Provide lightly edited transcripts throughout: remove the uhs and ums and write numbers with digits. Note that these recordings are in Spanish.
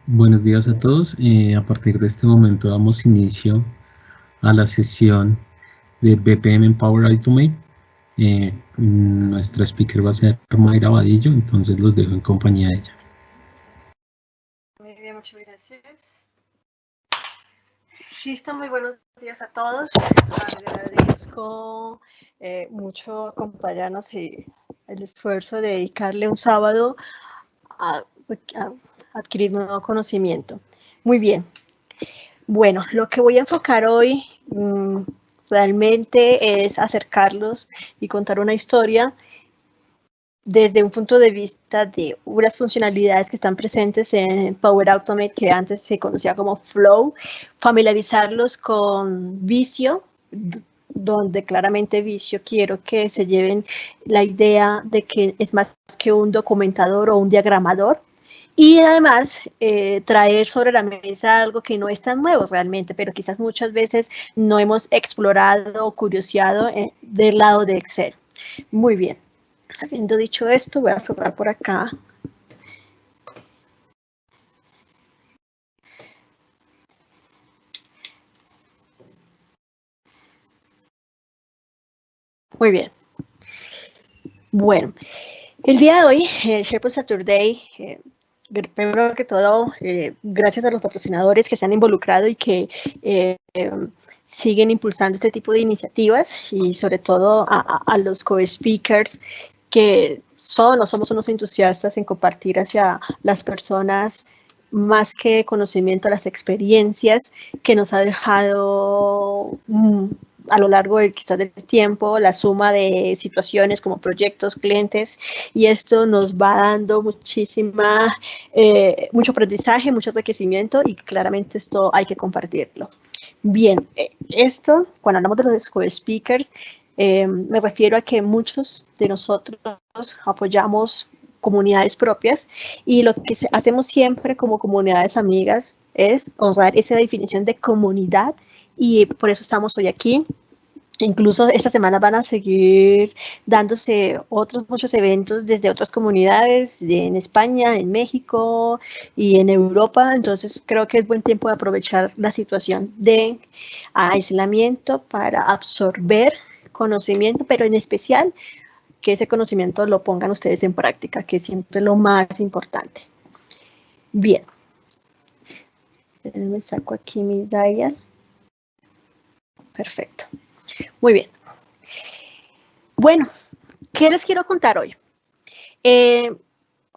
Buenos días a todos. A partir de este momento damos inicio a la sesión de BPM en Power Automate. Nuestra speaker va a ser Mayra Vadillo, entonces los dejo en compañía de ella. Muy bien, muchas gracias. Listo, muy buenos días a todos. Agradezco mucho acompañarnos y el esfuerzo de dedicarle un sábado a adquirir nuevo conocimiento. Muy bien. Bueno, lo que voy a enfocar hoy realmente es acercarlos y contar una historia desde un punto de vista de unas funcionalidades que están presentes en Power Automate, que antes se conocía como Flow, familiarizarlos con Visio, donde claramente Visio quiero que se lleven la idea de que es más que un documentador o un diagramador, y además traer sobre la mesa algo que no es tan nuevo realmente, pero quizás muchas veces no hemos explorado o curioseado del lado de Excel. Muy bien. Habiendo dicho esto, voy a cerrar por acá. Muy bien. Bueno, el día de hoy, el SharePoint Saturday, primero que todo, gracias a los patrocinadores que se han involucrado y que siguen impulsando este tipo de iniciativas, y sobre todo a los co-speakers que son o somos unos entusiastas en compartir hacia las personas más que conocimiento, las experiencias que nos ha dejado a lo largo quizás del tiempo, la suma de situaciones como proyectos, clientes, y esto nos va dando mucho aprendizaje, mucho enriquecimiento, y claramente esto hay que compartirlo. Bien, esto, cuando hablamos de los co-speakers, me refiero a que muchos de nosotros apoyamos comunidades propias, y lo que hacemos siempre como comunidades amigas es honrar esa definición de comunidad, y por eso estamos hoy aquí. Incluso esta semana van a seguir dándose muchos eventos desde otras comunidades en España, en México y en Europa. Entonces creo que es buen tiempo de aprovechar la situación de aislamiento para absorber conocimiento, pero en especial que ese conocimiento lo pongan ustedes en práctica, que es siempre lo más importante. Bien. Me saco aquí mi dial. Perfecto. Muy bien. Bueno, ¿qué les quiero contar hoy?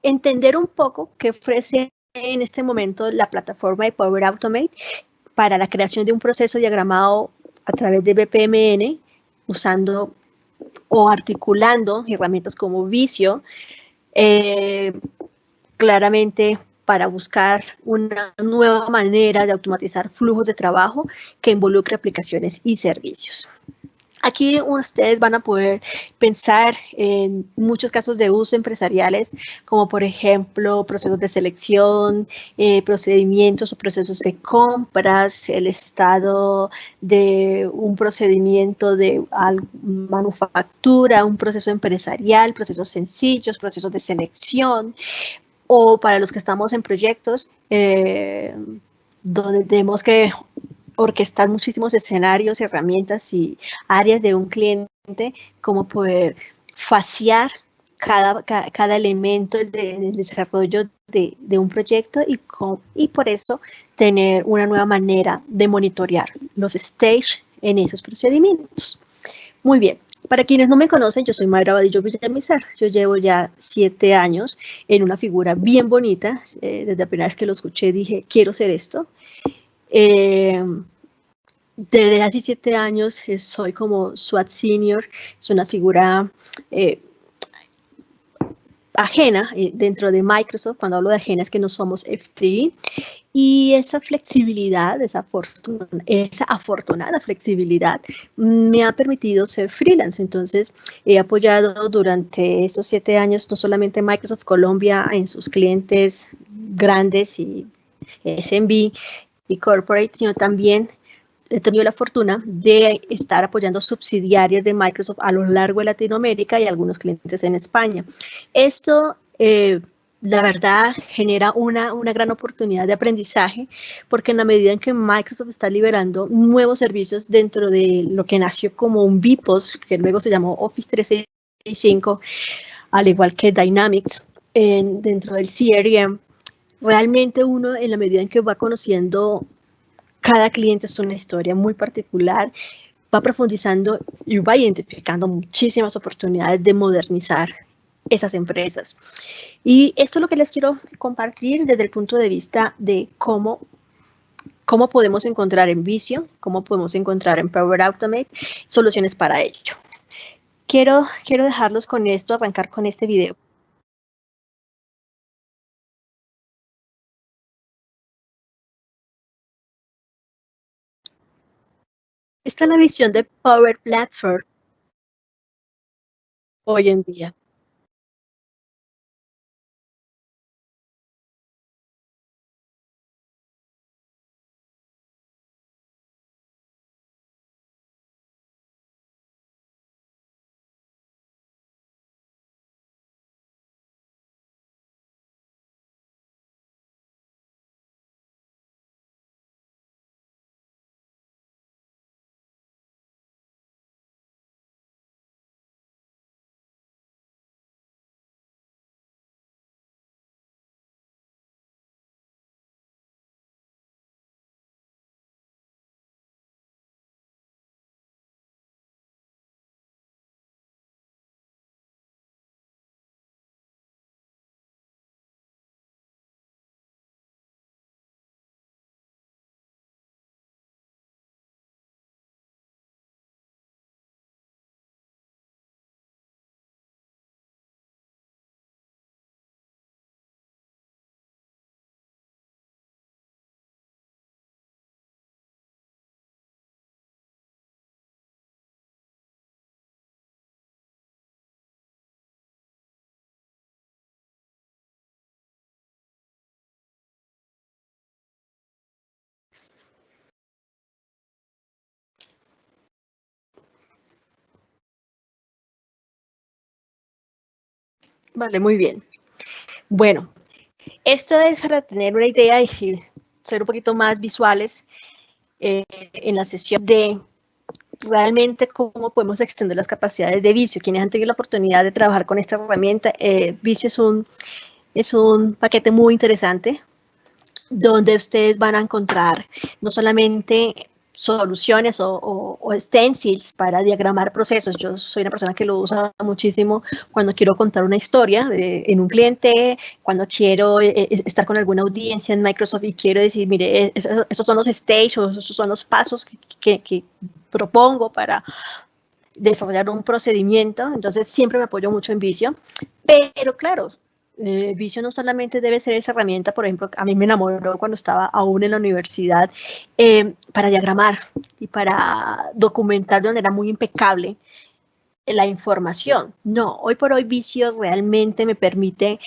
Entender un poco qué ofrece en este momento la plataforma de Power Automate para la creación de un proceso diagramado a través de BPMN, usando o articulando herramientas como Visio, claramente para buscar una nueva manera de automatizar flujos de trabajo que involucre aplicaciones y servicios. Aquí ustedes van a poder pensar en muchos casos de uso empresariales, como por ejemplo procesos de selección, procedimientos o procesos de compras, el estado de un procedimiento de manufactura, un proceso empresarial, procesos sencillos, procesos de selección, o para los que estamos en proyectos donde tenemos que orquestar muchísimos escenarios, herramientas y áreas de un cliente, como poder fasear cada elemento del desarrollo de un proyecto, y por eso tener una nueva manera de monitorear los stages en esos procedimientos. Muy bien. Para quienes no me conocen, yo soy Mayra Vadillo Villamizar. Yo llevo ya 7 años en una figura bien bonita. Desde la primera vez que lo escuché dije, quiero ser esto. Desde hace 7 años soy como SWAT Senior. Es una figura ajena dentro de Microsoft. Cuando hablo de ajena es que no somos FTE. Y esa flexibilidad, esa afortunada flexibilidad me ha permitido ser freelance. Entonces, he apoyado durante estos 7 años no solamente Microsoft Colombia en sus clientes grandes y SMB y corporate, sino también he tenido la fortuna de estar apoyando subsidiarias de Microsoft a lo largo de Latinoamérica y algunos clientes en España. Esto, la verdad, genera una gran oportunidad de aprendizaje, porque en la medida en que Microsoft está liberando nuevos servicios dentro de lo que nació como un VPOS, que luego se llamó Office 365, al igual que Dynamics, dentro del CRM, realmente uno, en la medida en que va conociendo cada cliente, es una historia muy particular, va profundizando y va identificando muchísimas oportunidades de modernizar esas empresas. Y esto es lo que les quiero compartir desde el punto de vista de cómo podemos encontrar en Visio, cómo podemos encontrar en Power Automate soluciones para ello. Quiero dejarlos con esto, arrancar con este video. Esta es la visión de Power Platform hoy en día. Vale, muy bien. Bueno, esto es para tener una idea y ser un poquito más visuales en la sesión de realmente cómo podemos extender las capacidades de Visio. Quienes han tenido la oportunidad de trabajar con esta herramienta, Visio es un paquete muy interesante donde ustedes van a encontrar no solamente soluciones o stencils para diagramar procesos. Yo soy una persona que lo usa muchísimo cuando quiero contar una historia en un cliente, cuando quiero estar con alguna audiencia en Microsoft y quiero decir, mire, esos son los stages o esos son los pasos que propongo para desarrollar un procedimiento. Entonces siempre me apoyo mucho en Visio, pero claro, Visio no solamente debe ser esa herramienta. Por ejemplo, a mí me enamoró cuando estaba aún en la universidad para diagramar y para documentar de manera muy impecable la información. No, hoy por hoy Visio realmente me permite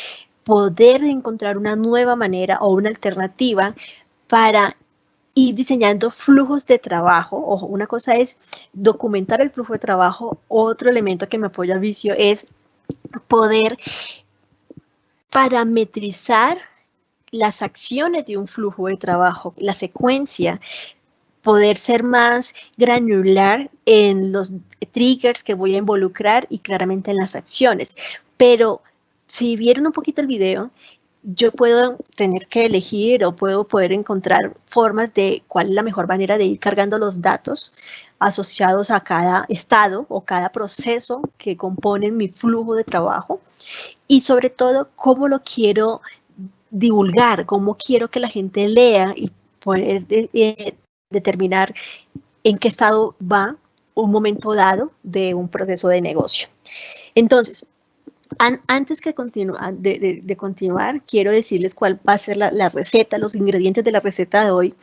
poder encontrar una nueva manera o una alternativa para ir diseñando flujos de trabajo. Ojo, una cosa es documentar el flujo de trabajo, otro elemento que me apoya Visio es poder parametrizar las acciones de un flujo de trabajo, la secuencia, poder ser más granular en los triggers que voy a involucrar y claramente en las acciones. Pero si vieron un poquito el video, yo puedo tener que elegir o puedo poder encontrar formas de cuál es la mejor manera de ir cargando los datos asociados a cada estado o cada proceso que componen mi flujo de trabajo. Y sobre todo, cómo lo quiero divulgar, cómo quiero que la gente lea y poder determinar en qué estado va un momento dado de un proceso de negocio. Entonces, antes de continuar, quiero decirles cuál va a ser la receta, los ingredientes de la receta de hoy.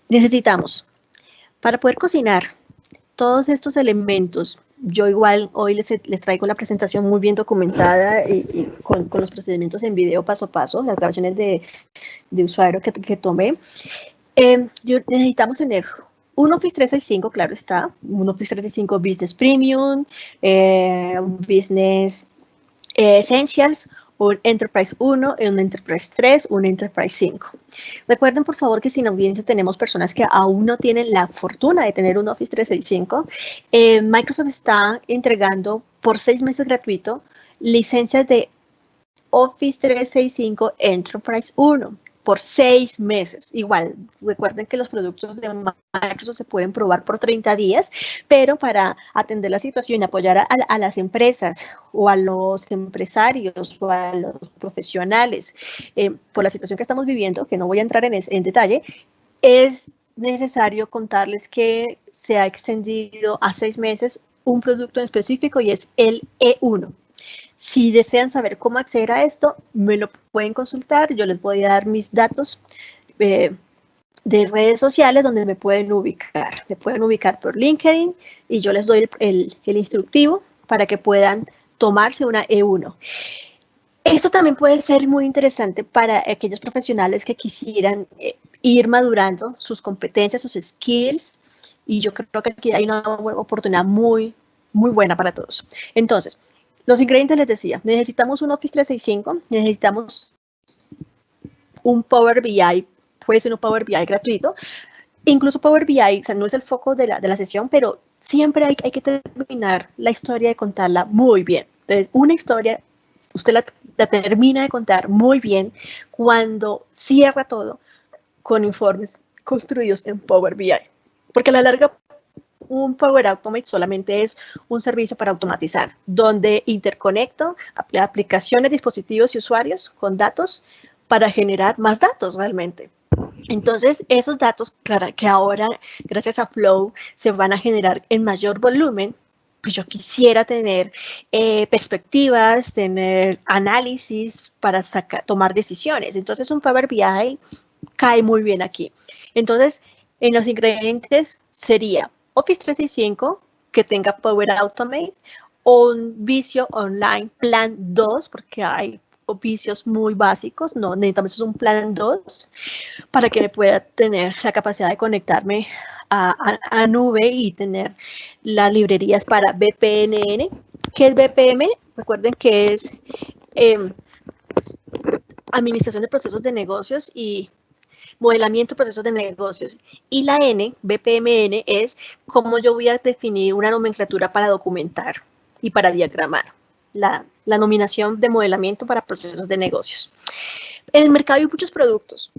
Necesitamos, para poder cocinar, todos estos elementos. Yo igual hoy les traigo la presentación muy bien documentada y con los procedimientos en video paso a paso, las grabaciones de usuario que tomé. Necesitamos tener un Office 365, claro está, un Office 365 Business Premium, un Business Essentials, un Enterprise 1, un Enterprise 3, un Enterprise 5. Recuerden, por favor, que sin audiencia tenemos personas que aún no tienen la fortuna de tener un Office 365. Microsoft está entregando por 6 meses gratuito licencias de Office 365 Enterprise 1 por 6 meses. Igual, recuerden que los productos de Microsoft se pueden probar por 30 días, pero para atender la situación y apoyar a las empresas o a los empresarios o a los profesionales por la situación que estamos viviendo, que no voy a entrar en detalle, es necesario contarles que se ha extendido a 6 meses un producto en específico y es el E1. Si desean saber cómo acceder a esto, me lo pueden consultar. Yo les voy a dar mis datos de redes sociales donde me pueden ubicar. Me pueden ubicar por LinkedIn y yo les doy el instructivo para que puedan tomarse una E1. Esto también puede ser muy interesante para aquellos profesionales que quisieran ir madurando sus competencias, sus skills, y yo creo que aquí hay una oportunidad muy, muy buena para todos. Entonces, los ingredientes les decía, necesitamos un Office 365, necesitamos un Power BI, puede ser un Power BI gratuito, incluso Power BI, o sea, no es el foco de la sesión, pero siempre hay que terminar la historia de contarla muy bien. Entonces, una historia, usted la termina de contar muy bien cuando cierra todo con informes construidos en Power BI, porque a la larga un Power Automate solamente es un servicio para automatizar, donde interconecto aplicaciones, dispositivos y usuarios con datos para generar más datos realmente. Entonces, esos datos, claro, que ahora, gracias a Flow, se van a generar en mayor volumen, pues yo quisiera tener perspectivas, tener análisis para tomar decisiones. Entonces, un Power BI cae muy bien aquí. Entonces, en los ingredientes sería Office 365 que tenga Power Automate o un Visio Online Plan 2, porque hay vicios muy básicos, no, necesitamos un Plan 2 para que pueda tener la capacidad de conectarme a nube y tener las librerías para VPN. ¿Qué es VPN? Recuerden que es administración de procesos de negocios y modelamiento de procesos de negocios. Y la N, BPMN, es cómo yo voy a definir una nomenclatura para documentar y para diagramar. La nominación de modelamiento para procesos de negocios. En el mercado hay muchos productos.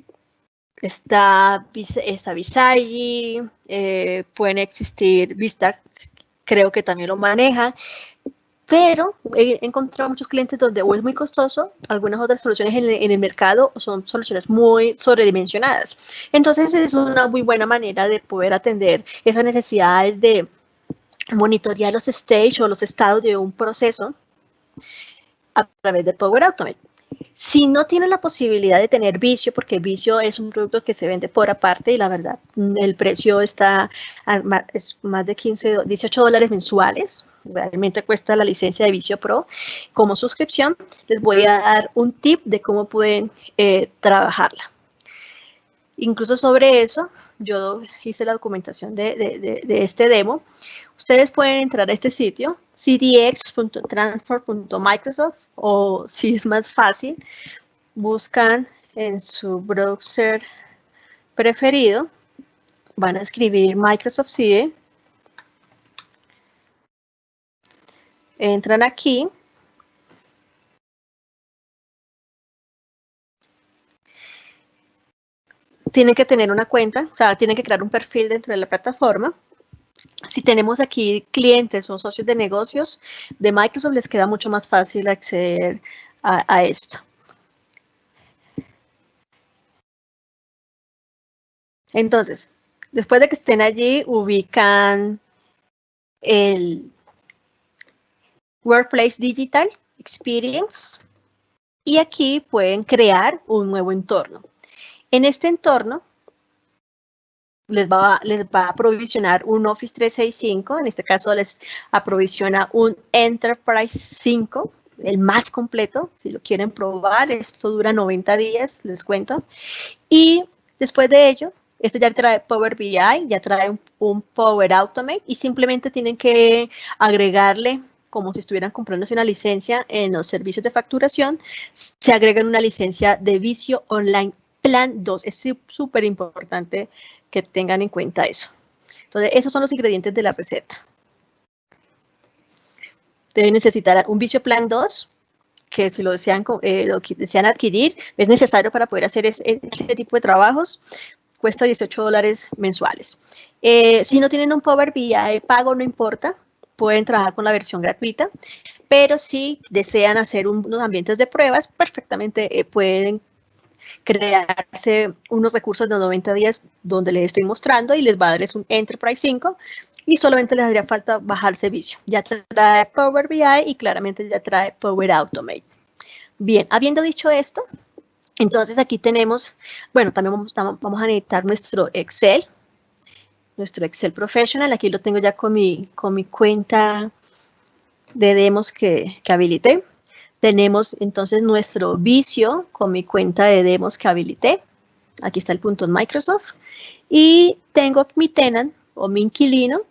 Está Visagi, pueden existir Vista, creo que también lo maneja, pero he encontrado muchos clientes donde o es muy costoso, algunas otras soluciones en el mercado son soluciones muy sobredimensionadas. Entonces es una muy buena manera de poder atender esas necesidades de monitorear los stage o los estados de un proceso a través de Power Automate. Si no tienen la posibilidad de tener Visio, porque Visio es un producto que se vende por aparte y la verdad el precio está es más de $18 mensuales, realmente cuesta la licencia de Visio Pro como suscripción, les voy a dar un tip de cómo pueden trabajarla. Incluso sobre eso, yo hice la documentación de este demo. Ustedes pueden entrar a este sitio, cdx.transform.microsoft, o si es más fácil, buscan en su browser preferido, van a escribir Microsoft CIE, entran aquí, tienen que tener una cuenta, o sea, tienen que crear un perfil dentro de la plataforma. Si tenemos aquí clientes o socios de negocios de Microsoft, les queda mucho más fácil acceder a esto. Entonces, después de que estén allí, ubican el Workplace Digital Experience y aquí pueden crear un nuevo entorno. En este entorno les va a aprovisionar un Office 365, en este caso les aprovisiona un Enterprise 5, el más completo, si lo quieren probar, esto dura 90 días, les cuento, y después de ello Este ya trae Power BI, ya trae un Power Automate y simplemente tienen que agregarle, como si estuvieran comprándose una licencia en los servicios de facturación, se agrega una licencia de Visio Online Plan 2. Es súper importante que tengan en cuenta eso. Entonces, esos son los ingredientes de la receta. Deben necesitar un Visio Plan 2, que si lo desean adquirir, es necesario para poder hacer este tipo de trabajos. Cuesta $18 mensuales. Si no tienen un Power BI pago, no importa, pueden trabajar con la versión gratuita, pero si desean hacer unos ambientes de pruebas, perfectamente pueden crearse unos recursos de 90 días donde les estoy mostrando y les va a dar un Enterprise 5 y solamente les haría falta bajarse Visio. Ya trae Power BI y claramente ya trae Power Automate. Bien, habiendo dicho esto, entonces aquí tenemos, bueno, también vamos a necesitar nuestro Excel Professional. Aquí lo tengo ya con mi cuenta de demos que habilité. Tenemos entonces nuestro Visio con mi cuenta de demos que habilité. Aquí está el punto en Microsoft. Y tengo mi tenant o mi inquilino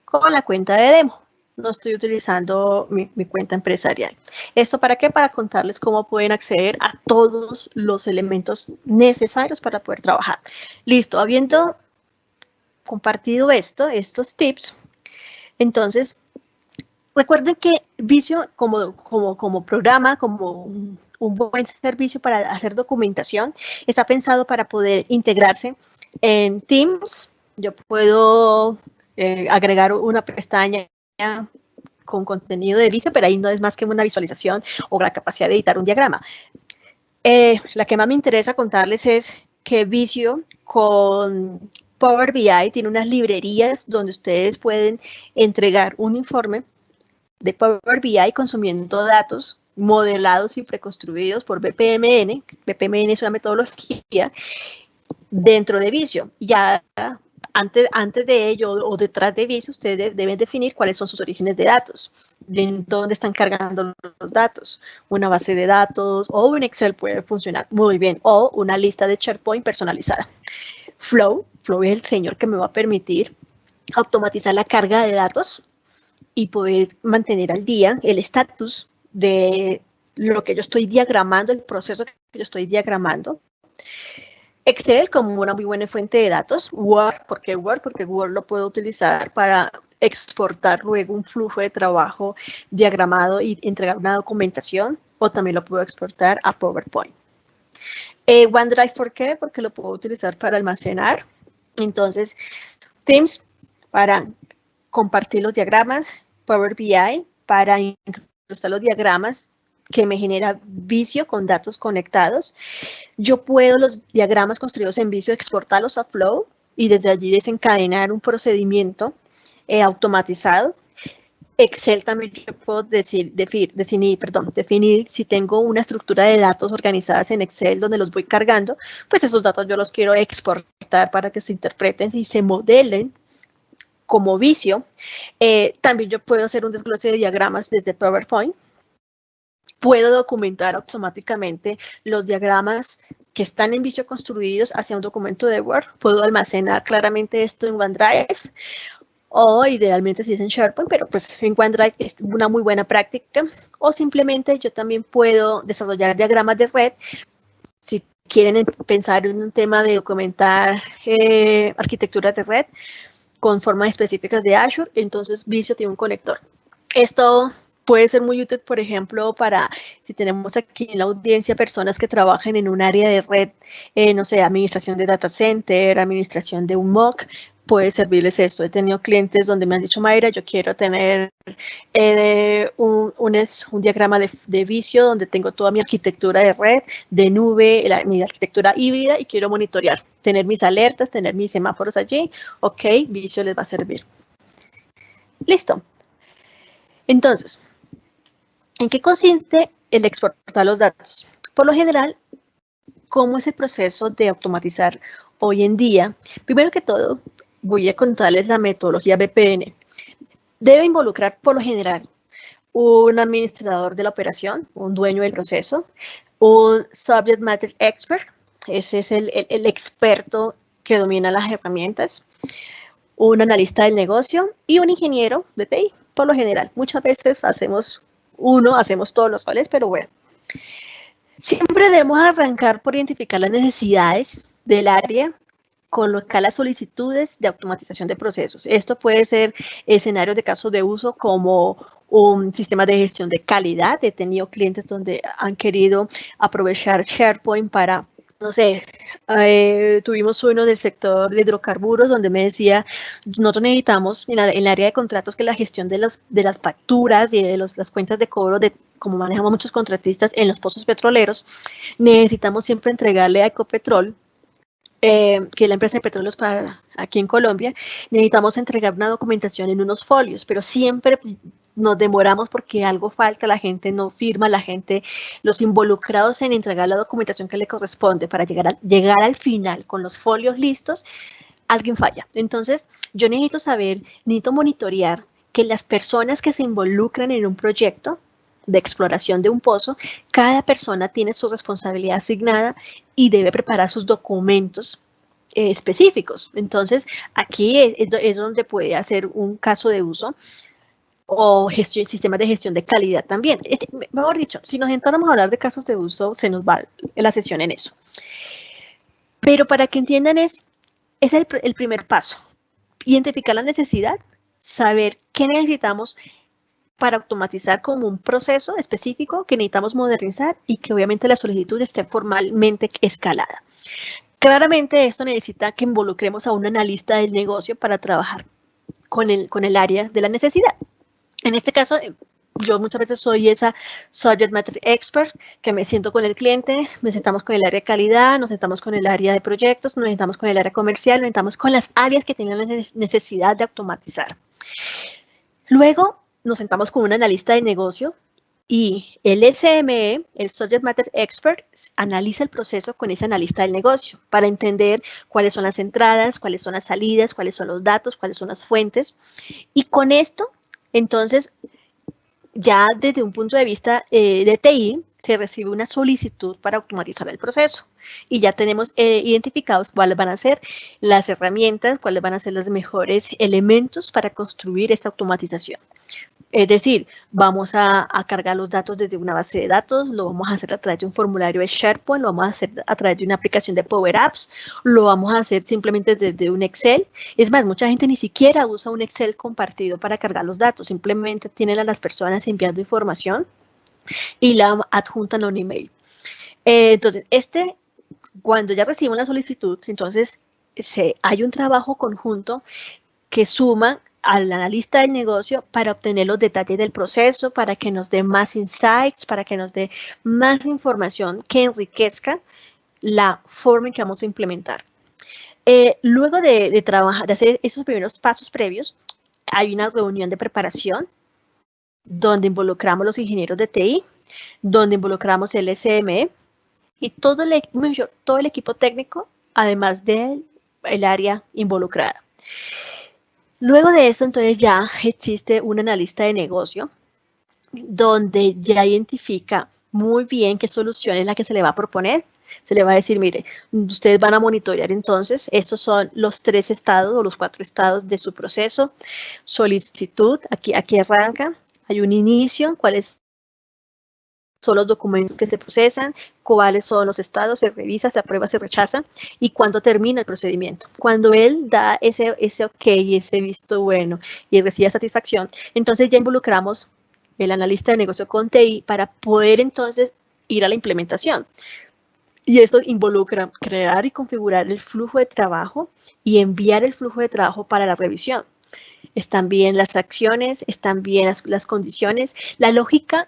con la cuenta de demo. No estoy utilizando mi cuenta empresarial. ¿Esto para qué? Para contarles cómo pueden acceder a todos los elementos necesarios para poder trabajar. Listo, habiendo compartido estos tips, entonces, recuerden que Visio como programa, como un buen servicio para hacer documentación, está pensado para poder integrarse en Teams. Yo puedo agregar una pestaña con contenido de Visio, pero ahí no es más que una visualización o la capacidad de editar un diagrama. La que más me interesa contarles es que Visio con Power BI tiene unas librerías donde ustedes pueden entregar un informe de Power BI consumiendo datos modelados y preconstruidos por BPMN. BPMN es una metodología dentro de Visio. Ya antes de ello o detrás de Visio, ustedes deben definir cuáles son sus orígenes de datos, de dónde están cargando los datos. Una base de datos o un Excel puede funcionar muy bien, o una lista de SharePoint personalizada. Flow es el señor que me va a permitir automatizar la carga de datos y poder mantener al día el estatus de lo que yo estoy diagramando, el proceso que yo estoy diagramando. Excel como una muy buena fuente de datos. Word, ¿por qué Word? Porque Word lo puedo utilizar para exportar luego un flujo de trabajo diagramado y entregar una documentación, o también lo puedo exportar a PowerPoint. OneDrive, ¿por qué? Porque lo puedo utilizar para almacenar. Entonces, Teams para compartir los diagramas, Power BI para incrustar los diagramas que me genera Visio con datos conectados. Yo puedo los diagramas construidos en Visio exportarlos a Flow y desde allí desencadenar un procedimiento automatizado. Excel también yo puedo definir si tengo una estructura de datos organizadas en Excel donde los voy cargando, pues esos datos yo los quiero exportar para que se interpreten y se modelen como Visio. También yo puedo hacer un desglose de diagramas desde PowerPoint. Puedo documentar automáticamente los diagramas que están en Visio construidos hacia un documento de Word. Puedo almacenar claramente esto en OneDrive o idealmente si es en SharePoint, pero pues en OneDrive es una muy buena práctica. O simplemente yo también puedo desarrollar diagramas de red. Si quieren pensar en un tema de documentar arquitecturas de red con formas específicas de Azure, entonces Visio tiene un conector. Esto puede ser muy útil, por ejemplo, para si tenemos aquí en la audiencia personas que trabajan en un área de red, no sé, administración de data center, administración de un MOOC, puede servirles esto. He tenido clientes donde me han dicho, Mayra, yo quiero tener un diagrama de Visio donde tengo toda mi arquitectura de red, de nube, mi arquitectura híbrida y quiero monitorear, tener mis alertas, tener mis semáforos allí. Ok, Visio les va a servir. Listo. Entonces, ¿en qué consiste el exportar los datos? Por lo general, ¿cómo es el proceso de automatizar hoy en día? Primero que todo, voy a contarles la metodología BPN. Debe involucrar, por lo general, un administrador de la operación, un dueño del proceso, un subject matter expert, ese es el experto que domina las herramientas, un analista del negocio y un ingeniero de TI, por lo general. Muchas veces hacemos todos los roles, pero bueno. Siempre debemos arrancar por identificar las necesidades del área, colocar las solicitudes de automatización de procesos. Esto puede ser escenarios de casos de uso como un sistema de gestión de calidad. He tenido clientes donde han querido aprovechar SharePoint para, no sé, tuvimos uno del sector de hidrocarburos donde me decía, nosotros necesitamos en el área de contratos que la gestión de las facturas y de las cuentas de cobro, de como manejamos muchos contratistas en los pozos petroleros, necesitamos siempre entregarle a Ecopetrol, que es la empresa de petróleos para aquí en Colombia, necesitamos entregar una documentación en unos folios, pero siempre nos demoramos porque algo falta, la gente no firma, los involucrados en entregar la documentación que le corresponde para llegar al final con los folios listos, alguien falla. Entonces, yo necesito monitorear que las personas que se involucran en un proyecto de exploración de un pozo, cada persona tiene su responsabilidad asignada y debe preparar sus documentos específicos. Entonces, aquí es donde puede hacer un caso de uso o sistemas de gestión de calidad también. Mejor dicho, si nos sentáramos a hablar de casos de uso, se nos va la sesión en eso. Pero para que entiendan es el primer paso. Identificar la necesidad, saber qué necesitamos para automatizar como un proceso específico que necesitamos modernizar y que obviamente la solicitud esté formalmente escalada. Claramente esto necesita que involucremos a un analista del negocio para trabajar con el área de la necesidad. En este caso, yo muchas veces soy esa subject matter expert que me siento con el cliente, nos sentamos con el área de calidad, nos sentamos con el área de proyectos, nos sentamos con el área comercial, nos sentamos con las áreas que tienen la necesidad de automatizar. Luego, nos sentamos con un analista de negocio y el SME, el Subject Matter Expert, analiza el proceso con ese analista del negocio para entender cuáles son las entradas, cuáles son las salidas, cuáles son los datos, cuáles son las fuentes. Y con esto, entonces, ya desde un punto de vista de TI, se recibe una solicitud para automatizar el proceso y ya tenemos identificados cuáles van a ser las herramientas, cuáles van a ser los mejores elementos para construir esta automatización. Es decir, vamos a cargar los datos desde una base de datos, lo vamos a hacer a través de un formulario de SharePoint, lo vamos a hacer a través de una aplicación de Power Apps, lo vamos a hacer simplemente desde un Excel. Es más, mucha gente ni siquiera usa un Excel compartido para cargar los datos, simplemente tienen a las personas enviando información y la adjuntan a un email. Entonces, cuando ya reciben la solicitud, entonces hay un trabajo conjunto que suma al analista del negocio para obtener los detalles del proceso, para que nos dé más insights, para que nos dé más información que enriquezca la forma en que vamos a implementar. Luego de trabajar, de hacer esos primeros pasos previos, hay una reunión de preparación donde involucramos los ingenieros de TI, donde involucramos el SME y todo el equipo técnico, además del área involucrada. Luego de eso, entonces ya existe un analista de negocio donde ya identifica muy bien qué solución es la que se le va a proponer. Se le va a decir, mire, ustedes van a monitorear entonces, estos son los 3 estados o los 4 estados de su proceso. Solicitud, aquí arranca, hay un inicio, cuáles son los documentos que se procesan, cuáles son los estados, se revisa, se aprueba, se rechaza y cuándo termina el procedimiento. Cuando él da ese ok y ese visto bueno y recibe satisfacción, entonces ya involucramos el analista de negocio con TI para poder entonces ir a la implementación. Y eso involucra crear y configurar el flujo de trabajo y enviar el flujo de trabajo para la revisión. Están bien las acciones, están bien las condiciones, la lógica,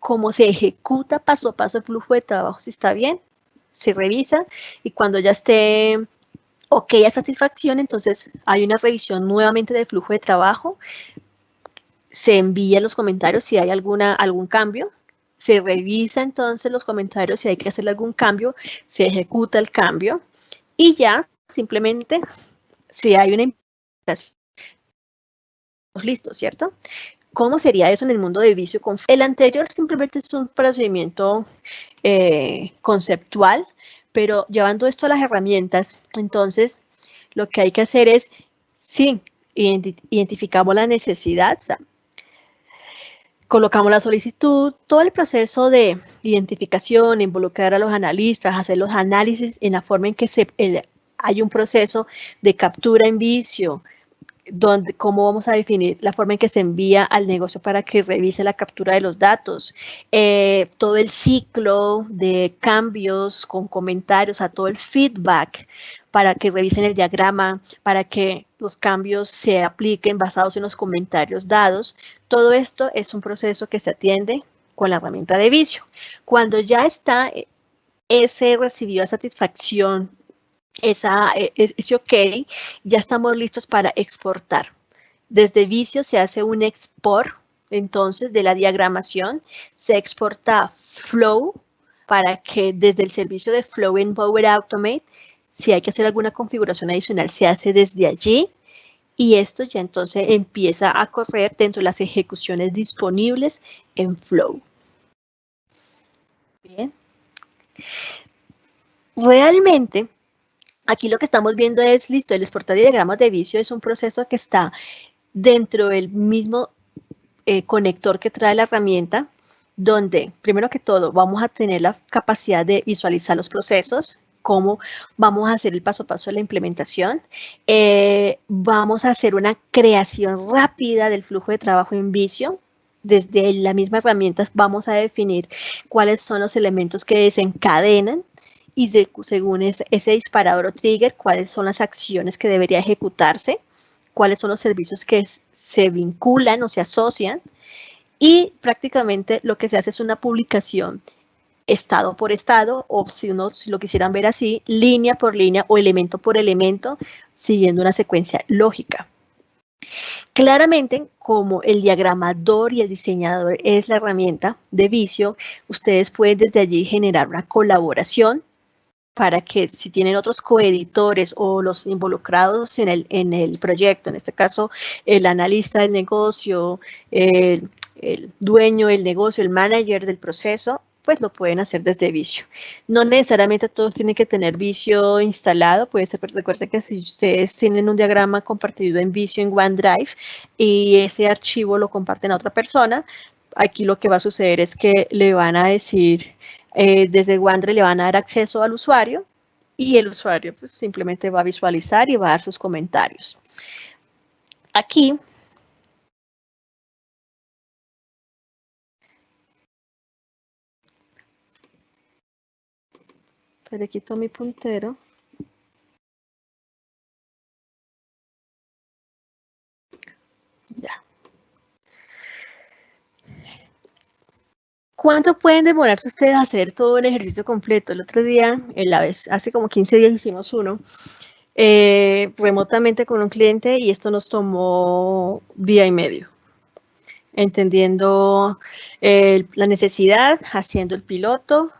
cómo se ejecuta paso a paso el flujo de trabajo, si está bien, se revisa y cuando ya esté ok a satisfacción, entonces hay una revisión nuevamente del flujo de trabajo, se envía los comentarios si hay algún cambio, se revisa entonces los comentarios si hay que hacerle algún cambio, se ejecuta el cambio y ya simplemente si hay una implementación, listo, ¿cierto? ¿Cómo sería eso en el mundo de Visio? El anterior simplemente es un procedimiento conceptual, pero llevando esto a las herramientas, entonces lo que hay que hacer es, sí, identificamos la necesidad, o sea, colocamos la solicitud, todo el proceso de identificación, involucrar a los analistas, hacer los análisis en la forma en que hay un proceso de captura en Visio, cómo vamos a definir la forma en que se envía al negocio para que revise la captura de los datos, todo el ciclo de cambios con comentarios, a todo el feedback para que revisen el diagrama, para que los cambios se apliquen basados en los comentarios dados. Todo esto es un proceso que se atiende con la herramienta de Visio. Cuando ya está ese recibido a satisfacción, ese OK, ya estamos listos para exportar. Desde Visio se hace un export, entonces, de la diagramación, se exporta Flow para que desde el servicio de Flow en Power Automate, si hay que hacer alguna configuración adicional, se hace desde allí, y esto ya entonces empieza a correr dentro de las ejecuciones disponibles en Flow. Bien. Realmente, aquí lo que estamos viendo es, listo, el exportar diagramas de Visio es un proceso que está dentro del mismo conector que trae la herramienta, donde, primero que todo, vamos a tener la capacidad de visualizar los procesos, cómo vamos a hacer el paso a paso de la implementación, vamos a hacer una creación rápida del flujo de trabajo en Visio. Desde la misma herramienta vamos a definir cuáles son los elementos que desencadenan y según ese disparador o trigger, cuáles son las acciones que debería ejecutarse, cuáles son los servicios que se vinculan o se asocian, y prácticamente lo que se hace es una publicación estado por estado, o si lo quisieran ver así, línea por línea o elemento por elemento, siguiendo una secuencia lógica. Claramente, como el diagramador y el diseñador es la herramienta de Visio, ustedes pueden desde allí generar una colaboración para que si tienen otros coeditores o los involucrados en el proyecto, en este caso el analista del negocio, el dueño del negocio, el manager del proceso, pues lo pueden hacer desde Visio. No necesariamente todos tienen que tener Visio instalado, puede ser, pero recuerden que si ustedes tienen un diagrama compartido en Visio en OneDrive y ese archivo lo comparten a otra persona, aquí lo que va a suceder es que le van a decir, desde OneDrive le van a dar acceso al usuario y el usuario pues, simplemente va a visualizar y va a dar sus comentarios. Aquí le quito mi puntero. Ya. ¿Cuánto pueden demorarse ustedes a hacer todo el ejercicio completo? El otro día, hace como 15 días hicimos uno remotamente con un cliente y esto nos tomó día y medio. Entendiendo la necesidad, haciendo el piloto.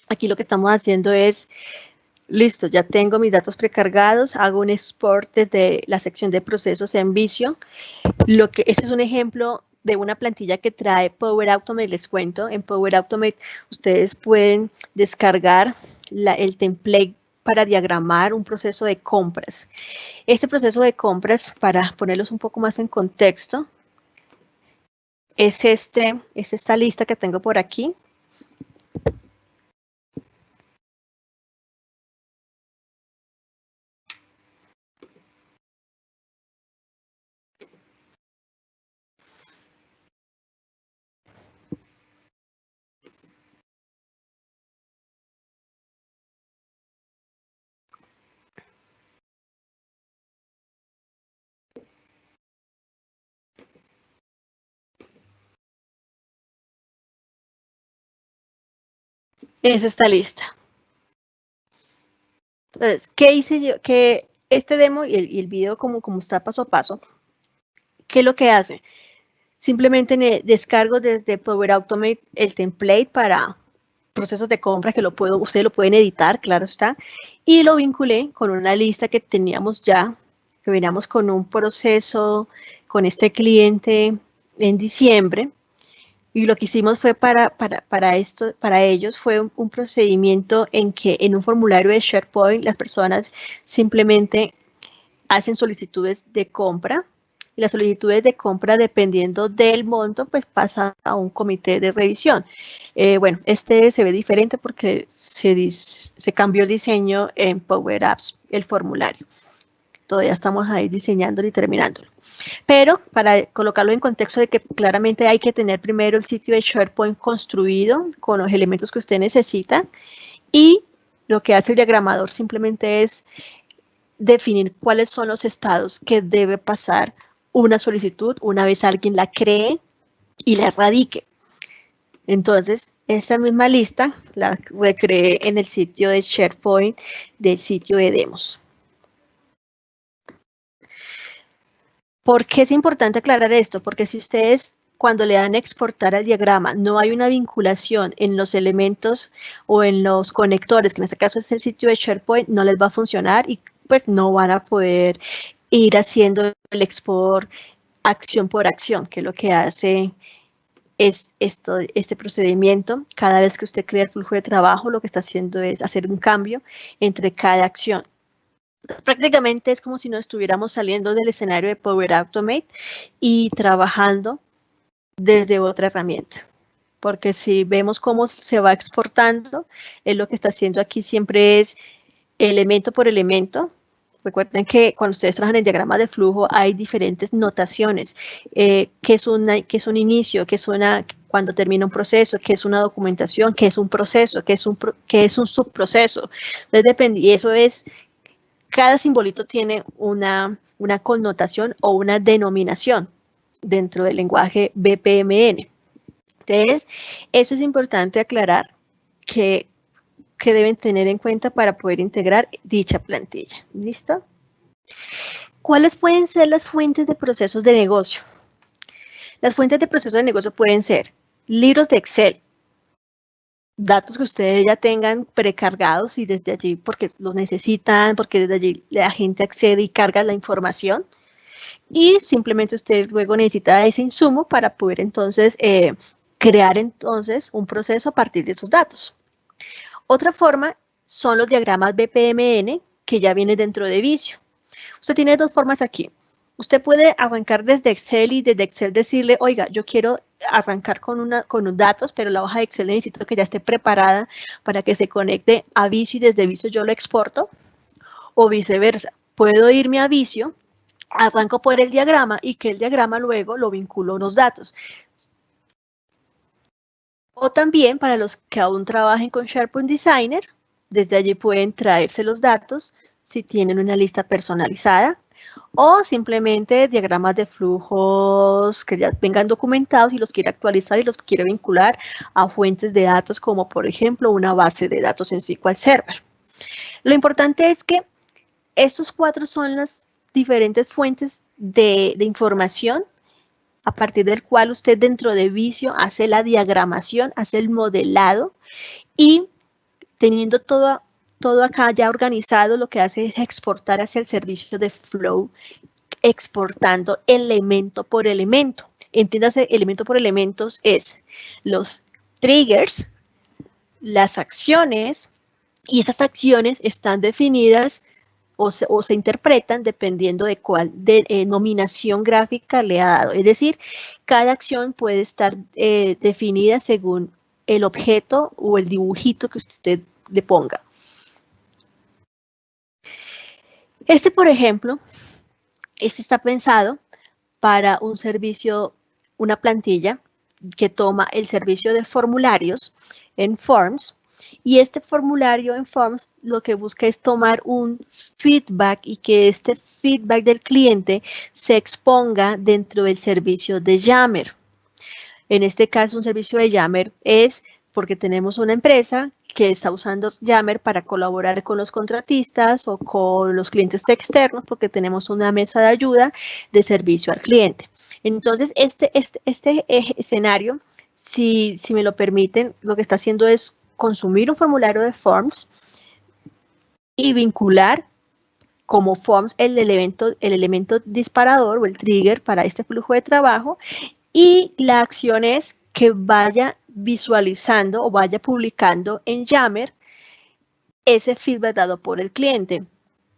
Aquí lo que estamos haciendo es, listo, ya tengo mis datos precargados, hago un export desde la sección de procesos en Visio. Este es un ejemplo de una plantilla que trae Power Automate, les cuento. En Power Automate ustedes pueden descargar el template para diagramar un proceso de compras. Este proceso de compras, para ponerlos un poco más en contexto, es esta lista que tengo por aquí. Es esta lista. Entonces, ¿qué hice yo? Que este demo y el video como está paso a paso, ¿qué es lo que hace? Simplemente descargo desde Power Automate el template para procesos de compra que ustedes lo pueden editar, claro está, y lo vinculé con una lista que teníamos ya, que veníamos con un proceso, con este cliente en diciembre. Y lo que hicimos fue para ellos fue un procedimiento en que en un formulario de SharePoint las personas simplemente hacen solicitudes de compra. Y las solicitudes de compra, dependiendo del monto, pues pasa a un comité de revisión. Bueno, este se ve diferente porque se cambió el diseño en Power Apps, el formulario. Todavía estamos ahí diseñándolo y terminándolo. Pero para colocarlo en contexto de que claramente hay que tener primero el sitio de SharePoint construido con los elementos que usted necesita, y lo que hace el diagramador simplemente es definir cuáles son los estados que debe pasar una solicitud una vez alguien la cree y la radique. Entonces, esa misma lista la recreé en el sitio de SharePoint del sitio de demos. ¿Por qué es importante aclarar esto? Porque si ustedes, cuando le dan a exportar al diagrama, no hay una vinculación en los elementos o en los conectores, que en este caso es el sitio de SharePoint, no les va a funcionar y pues no van a poder ir haciendo el export acción por acción, que es lo que hace este procedimiento. Cada vez que usted crea el flujo de trabajo, lo que está haciendo es hacer un cambio entre cada acción. Prácticamente es como si nos estuviéramos saliendo del escenario de Power Automate y trabajando desde otra herramienta. Porque si vemos cómo se va exportando, lo que está haciendo aquí siempre es elemento por elemento. Recuerden que cuando ustedes trabajan en diagrama de flujo hay diferentes notaciones. ¿Qué es un inicio? ¿Qué es cuando termina un proceso? ¿Qué es una documentación? ¿Qué es un proceso? ¿Qué es un subproceso? Entonces, depende, y eso es... Cada simbolito tiene una connotación o una denominación dentro del lenguaje BPMN. Entonces, eso es importante aclarar que deben tener en cuenta para poder integrar dicha plantilla. ¿Listo? ¿Cuáles pueden ser las fuentes de procesos de negocio? Las fuentes de procesos de negocio pueden ser libros de Excel, datos que ustedes ya tengan precargados y desde allí, porque los necesitan, porque desde allí la gente accede y carga la información, y simplemente usted luego necesita ese insumo para poder entonces crear entonces un proceso a partir de esos datos. Otra forma son los diagramas BPMN que ya vienen dentro de Visio. Usted tiene dos formas aquí. Usted puede arrancar desde Excel y desde Excel decirle, oiga, yo quiero arrancar con unos datos, pero la hoja de Excel necesito que ya esté preparada para que se conecte a Visio y desde Visio yo lo exporto, o viceversa. Puedo irme a Visio, arranco por el diagrama y que el diagrama luego lo vinculo a unos datos. O también para los que aún trabajen con SharePoint Designer, desde allí pueden traerse los datos si tienen una lista personalizada, o simplemente diagramas de flujos que ya vengan documentados y los quiere actualizar y los quiere vincular a fuentes de datos como por ejemplo una base de datos en SQL Server. Lo importante es que estos cuatro son las diferentes fuentes de información a partir del cual usted dentro de Visio hace la diagramación, hace el modelado y teniendo todo acá ya organizado, lo que hace es exportar hacia el servicio de Flow, exportando elemento por elemento. Entiéndase, elemento por elementos es los triggers, las acciones, y esas acciones están definidas o se interpretan dependiendo de cuál denominación gráfica le ha dado. Es decir, cada acción puede estar definida según el objeto o el dibujito que usted le ponga. Por ejemplo, está pensado para un servicio, una plantilla que toma el servicio de formularios en Forms, y este formulario en Forms lo que busca es tomar un feedback y que este feedback del cliente se exponga dentro del servicio de Yammer. En este caso, un servicio de Yammer es porque tenemos una empresa que está usando Yammer para colaborar con los contratistas o con los clientes externos porque tenemos una mesa de ayuda de servicio al cliente. Entonces, este escenario, si me lo permiten, lo que está haciendo es consumir un formulario de Forms y vincular como Forms el elemento disparador o el trigger para este flujo de trabajo Y la acción es que vaya visualizando o vaya publicando en Yammer ese feedback dado por el cliente.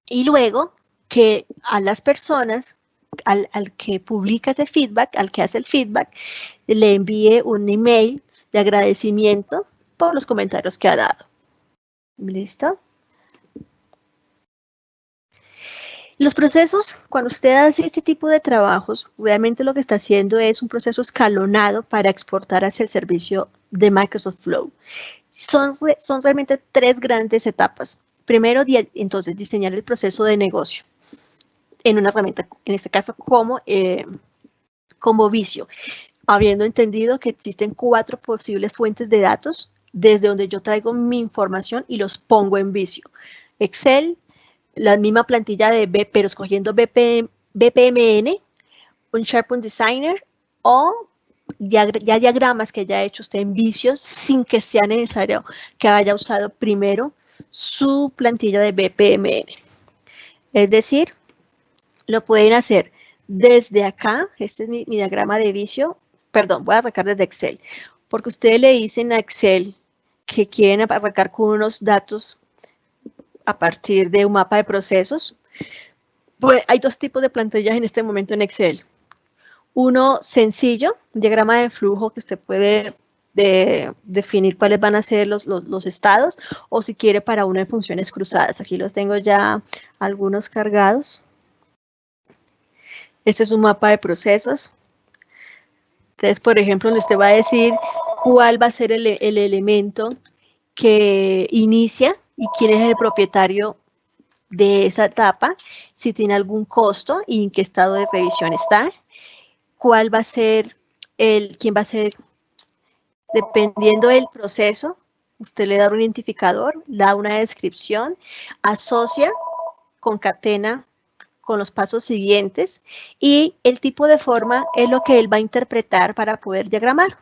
Y luego que a las personas, al que publica ese feedback, al que hace el feedback, le envíe un email de agradecimiento por los comentarios que ha dado. ¿Listo? Los procesos, cuando usted hace este tipo de trabajos, realmente lo que está haciendo es un proceso escalonado para exportar hacia el servicio de Microsoft Flow. Son realmente tres grandes etapas. Primero, entonces, diseñar el proceso de negocio en una herramienta, en este caso como Visio, habiendo entendido que existen 4 posibles fuentes de datos desde donde yo traigo mi información y los pongo en Visio. Excel, la misma plantilla de B, pero escogiendo BPMN, un SharePoint Designer o ya diagramas que haya hecho usted en Visio sin que sea necesario que haya usado primero su plantilla de BPMN. Es decir, lo pueden hacer desde acá. Este es mi diagrama de Visio. Perdón, voy a arrancar desde Excel, porque ustedes le dicen a Excel que quieren arrancar con unos datos a partir de un mapa de procesos. Pues hay dos tipos de plantillas en este momento en Excel. Uno sencillo, un diagrama de flujo que usted puede definir cuáles van a ser los estados, o si quiere para una de funciones cruzadas. Aquí los tengo ya algunos cargados. Este es un mapa de procesos. Entonces, por ejemplo, usted va a decir cuál va a ser el elemento que inicia y quién es el propietario de esa etapa, si tiene algún costo y en qué estado de revisión está, cuál va a ser quién va a ser, dependiendo del proceso, usted le da un identificador, da una descripción, asocia, concatena con los pasos siguientes y el tipo de forma es lo que él va a interpretar para poder diagramar.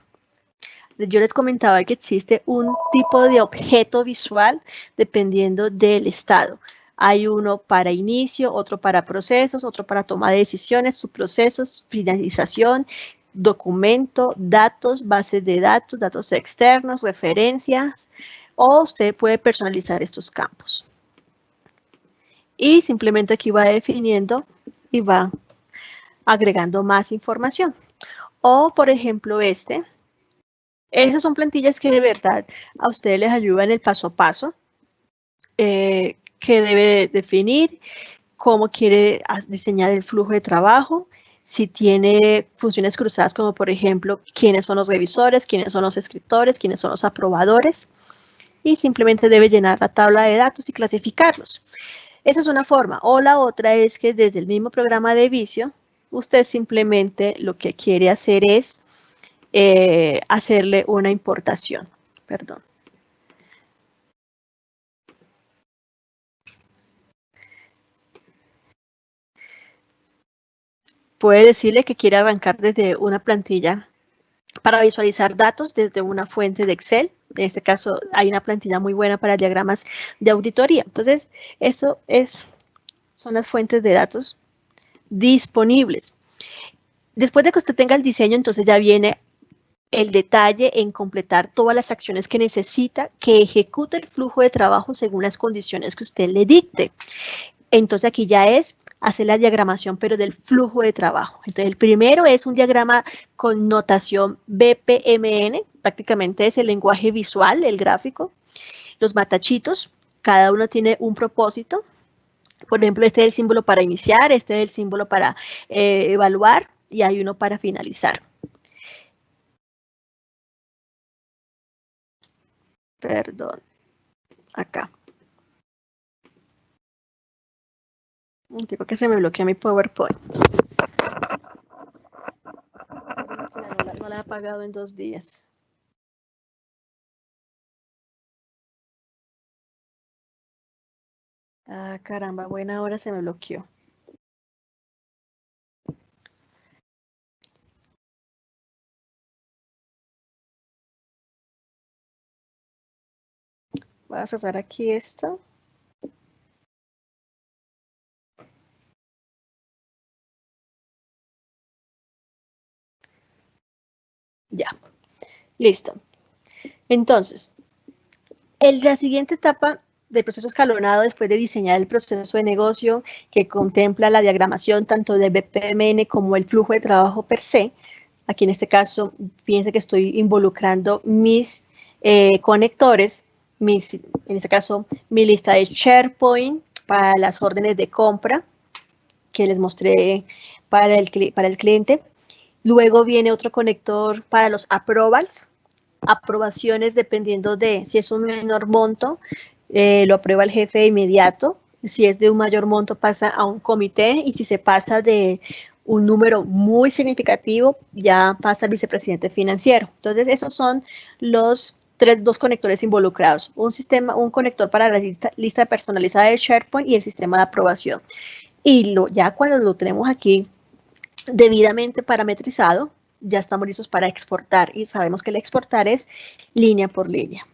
Yo les comentaba que existe un tipo de objeto visual dependiendo del estado. Hay uno para inicio, otro para procesos, otro para toma de decisiones, subprocesos, finalización, documento, datos, bases de datos, datos externos, referencias, o usted puede personalizar estos campos. Y simplemente aquí va definiendo y va agregando más información. O, por ejemplo, esas son plantillas que de verdad a ustedes les ayudan el paso a paso, que debe definir cómo quiere diseñar el flujo de trabajo, si tiene funciones cruzadas como por ejemplo quiénes son los revisores, quiénes son los escritores, quiénes son los aprobadores, y simplemente debe llenar la tabla de datos y clasificarlos. Esa es una forma. O la otra es que desde el mismo programa de Visio, usted simplemente lo que quiere hacer es hacerle una importación. Perdón. Puede decirle que quiere arrancar desde una plantilla para visualizar datos desde una fuente de Excel. En este caso, hay una plantilla muy buena para diagramas de auditoría. Entonces, eso son las fuentes de datos disponibles. Después de que usted tenga el diseño, entonces ya viene el detalle en completar todas las acciones que necesita que ejecute el flujo de trabajo según las condiciones que usted le dicte. Entonces aquí ya es hacer la diagramación, pero del flujo de trabajo. Entonces el primero es un diagrama con notación BPMN, prácticamente es el lenguaje visual, el gráfico. Los matachitos, cada uno tiene un propósito. Por ejemplo, este es el símbolo para iniciar, este es el símbolo para evaluar y hay uno para finalizar. Perdón, acá. Digo que se me bloquea mi PowerPoint. No la he apagado en 2 días. Ah, caramba, buena hora se me bloqueó. Voy a cerrar aquí esto. Ya, listo. Entonces, la siguiente etapa del proceso escalonado, después de diseñar el proceso de negocio que contempla la diagramación tanto del BPMN como el flujo de trabajo per se, aquí en este caso, fíjense que estoy involucrando mis conectores, en este caso, mi lista de SharePoint para las órdenes de compra que les mostré para el cliente. Luego viene otro conector para los approvals, aprobaciones dependiendo de si es un menor monto, lo aprueba el jefe de inmediato. Si es de un mayor monto pasa a un comité y si se pasa de un número muy significativo ya pasa al vicepresidente financiero. Entonces esos son los dos conectores involucrados, un conector para la lista personalizada de SharePoint y el sistema de aprobación. Y ya cuando lo tenemos aquí debidamente parametrizado, ya estamos listos para exportar y sabemos que el exportar es línea por línea.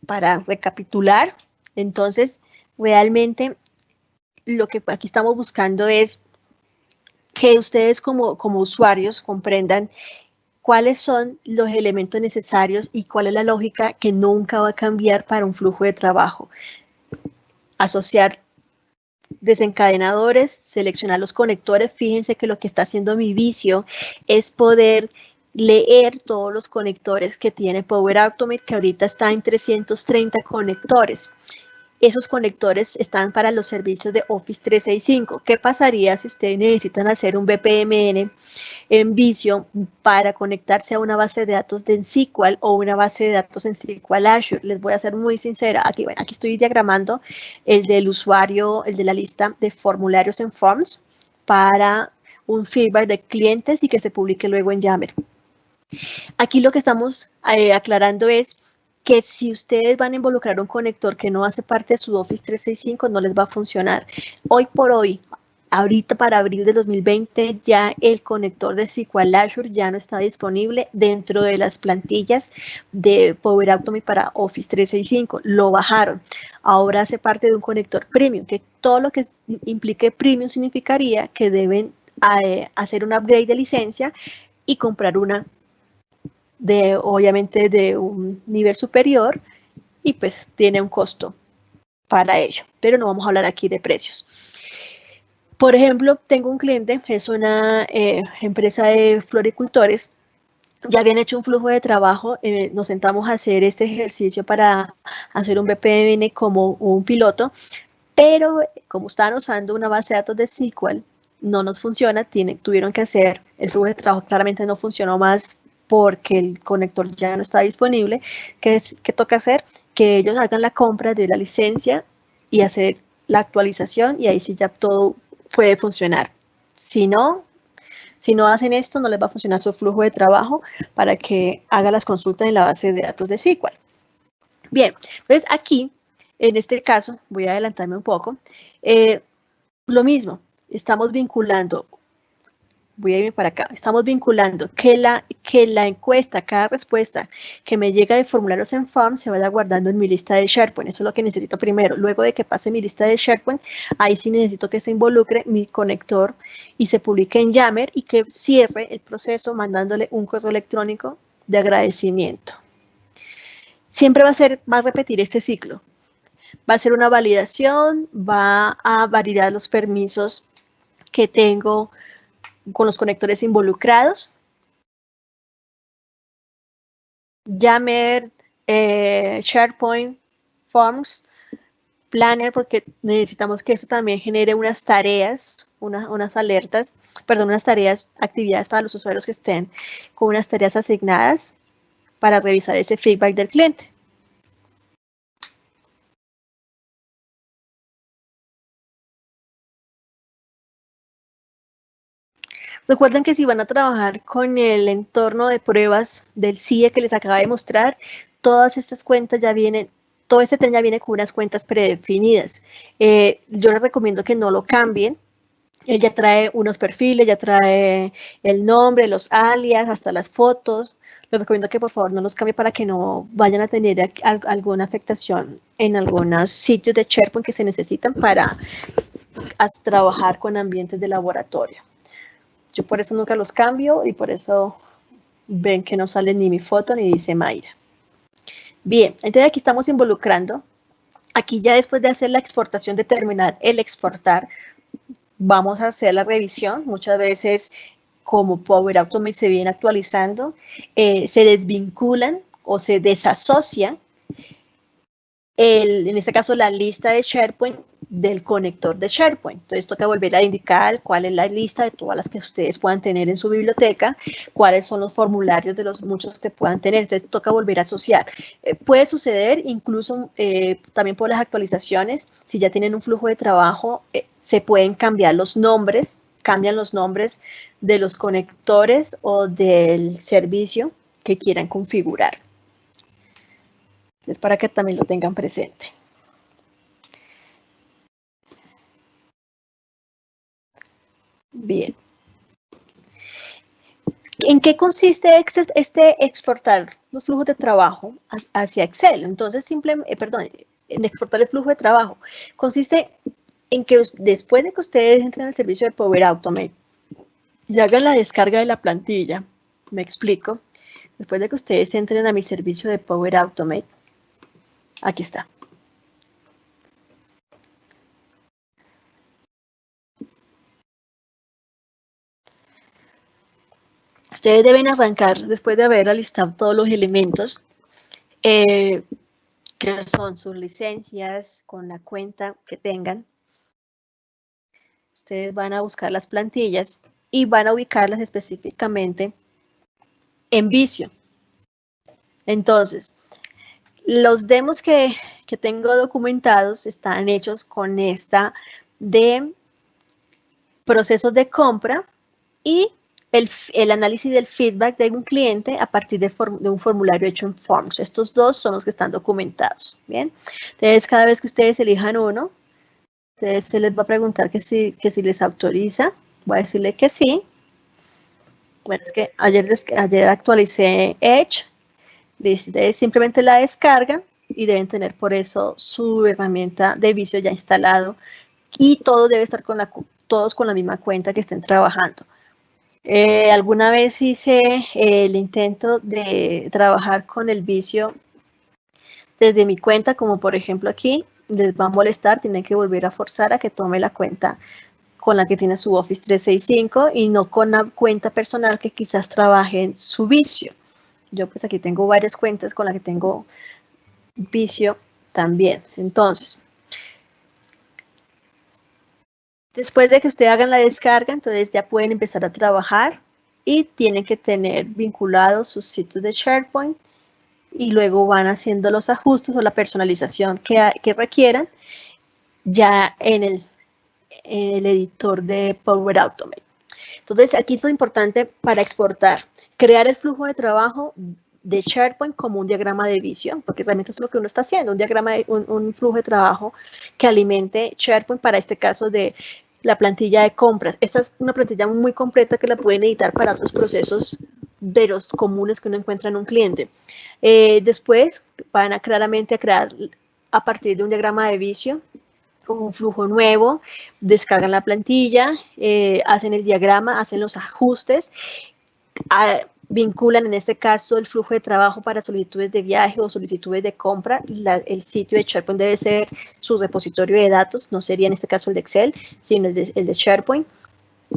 Para recapitular, entonces, realmente lo que aquí estamos buscando es que ustedes como usuarios comprendan cuáles son los elementos necesarios y cuál es la lógica que nunca va a cambiar para un flujo de trabajo. Asociar desencadenadores, seleccionar los conectores. Fíjense que lo que está haciendo mi vicio es poder leer todos los conectores que tiene Power Automate, que ahorita está en 330 conectores. Esos conectores están para los servicios de Office 365. ¿Qué pasaría si ustedes necesitan hacer un BPMN en Visio para conectarse a una base de datos de SQL o una base de datos en SQL Azure? Les voy a ser muy sincera. Aquí estoy diagramando el del usuario, el de la lista de formularios en Forms para un feedback de clientes y que se publique luego en Yammer. Aquí lo que estamos aclarando es que si ustedes van a involucrar un conector que no hace parte de su Office 365, no les va a funcionar. Hoy por hoy, ahorita para abril de 2020, ya el conector de SQL Azure ya no está disponible dentro de las plantillas de Power Automate para Office 365. Lo bajaron. Ahora hace parte de un conector premium, que todo lo que implique premium significaría que deben hacer un upgrade de licencia y comprar una obviamente de un nivel superior y pues tiene un costo para ello, pero no vamos a hablar aquí de precios. Por ejemplo, tengo un cliente, es una empresa de floricultores, ya habían hecho un flujo de trabajo, nos sentamos a hacer este ejercicio para hacer un BPMN como un piloto, pero como estaban usando una base de datos de SQL, no nos funciona, tuvieron que hacer, el flujo de trabajo claramente no funcionó más porque el conector ya no está disponible. ¿Qué toca hacer? Que ellos hagan la compra de la licencia y hacer la actualización y ahí sí ya todo puede funcionar. Si no hacen esto, no les va a funcionar su flujo de trabajo para que haga las consultas en la base de datos de SQL. Bien, entonces aquí, en este caso, voy a adelantarme un poco, lo mismo, estamos vinculando, voy a irme para acá, estamos vinculando que la encuesta, cada respuesta que me llega de formularios en Forms se vaya guardando en mi lista de SharePoint. Eso es lo que necesito primero. Luego de que pase mi lista de SharePoint, ahí sí necesito que se involucre mi conector y se publique en Yammer y que cierre el proceso mandándole un correo electrónico de agradecimiento. Siempre va a repetir este ciclo. Va a ser una validación, va a validar los permisos que tengo con los conectores involucrados. Yammer, SharePoint, Forms, Planner, porque necesitamos que eso también genere unas tareas, unas alertas, perdón, unas tareas, actividades para los usuarios que estén con unas tareas asignadas para revisar ese feedback del cliente. Recuerden que si van a trabajar con el entorno de pruebas del CIE que les acaba de mostrar, todas estas cuentas ya vienen, todo este tema ya viene con unas cuentas predefinidas. Yo les recomiendo que no lo cambien. Él ya trae unos perfiles, ya trae el nombre, los alias, hasta las fotos. Les recomiendo que por favor no los cambie para que no vayan a tener alguna afectación en algunos sitios de SharePoint que se necesitan para a trabajar con ambientes de laboratorio. Yo por eso nunca los cambio y por eso ven que no sale ni mi foto ni dice Mayra. Bien, entonces aquí estamos involucrando. Aquí ya después de hacer la exportación, de terminar el exportar, vamos a hacer la revisión. Muchas veces, como Power Automate se viene actualizando, se desvinculan o se desasocian, en este caso, la lista de SharePoint del conector de SharePoint. Entonces, toca volver a indicar cuál es la lista de todas las que ustedes puedan tener en su biblioteca, cuáles son los formularios de los muchos que puedan tener. Entonces, toca volver a asociar. Puede suceder incluso también por las actualizaciones, si ya tienen un flujo de trabajo, se pueden cambiar los nombres, cambian los nombres de los conectores o del servicio que quieran configurar. Es para que también lo tengan presente. Bien. ¿En qué consiste este exportar los flujos de trabajo hacia Excel? Entonces, en exportar el flujo de trabajo. Consiste en que después de que ustedes entren al servicio de Power Automate y hagan la descarga de la plantilla, me explico, después de que ustedes entren a mi servicio de Power Automate, aquí está. Ustedes deben arrancar, después de haber alistado todos los elementos, que son sus licencias, con la cuenta que tengan. Ustedes van a buscar las plantillas y van a ubicarlas específicamente en Visio. Entonces, los demos que tengo documentados están hechos con esta de procesos de compra y el análisis del feedback de un cliente a partir de un formulario hecho en Forms. Estos dos son los que están documentados. Bien, entonces cada vez que ustedes elijan uno, entonces se les va a preguntar que si les autoriza. Voy a decirle que sí. Bueno, es que ayer actualicé Edge. Ustedes simplemente la descargan y deben tener por eso su herramienta de Visio ya instalado y todo debe estar todos con la misma cuenta que estén trabajando. Alguna vez hice el intento de trabajar con el Visio desde mi cuenta, como por ejemplo aquí, les va a molestar, tienen que volver a forzar a que tome la cuenta con la que tiene su Office 365 y no con la cuenta personal que quizás trabaje en su Visio. Yo pues aquí tengo varias cuentas con las que tengo Visio también. Entonces, después de que ustedes hagan la descarga, entonces ya pueden empezar a trabajar y tienen que tener vinculados sus sitios de SharePoint y luego van haciendo los ajustes o la personalización que requieran ya en el editor de Power Automate. Entonces, aquí es lo importante para exportar, crear el flujo de trabajo de SharePoint como un diagrama de visión, porque realmente es lo que uno está haciendo, un flujo de trabajo que alimente SharePoint, para este caso de la plantilla de compras. Esta es una plantilla muy completa que la pueden editar para otros procesos de los comunes que uno encuentra en un cliente. Después van a claramente a crear a partir de un diagrama de visión un flujo nuevo, descargan la plantilla, hacen el diagrama, hacen los ajustes, vinculan en este caso el flujo de trabajo para solicitudes de viaje o solicitudes de compra. El sitio de SharePoint debe ser su repositorio de datos, no sería en este caso el de Excel, sino el de SharePoint.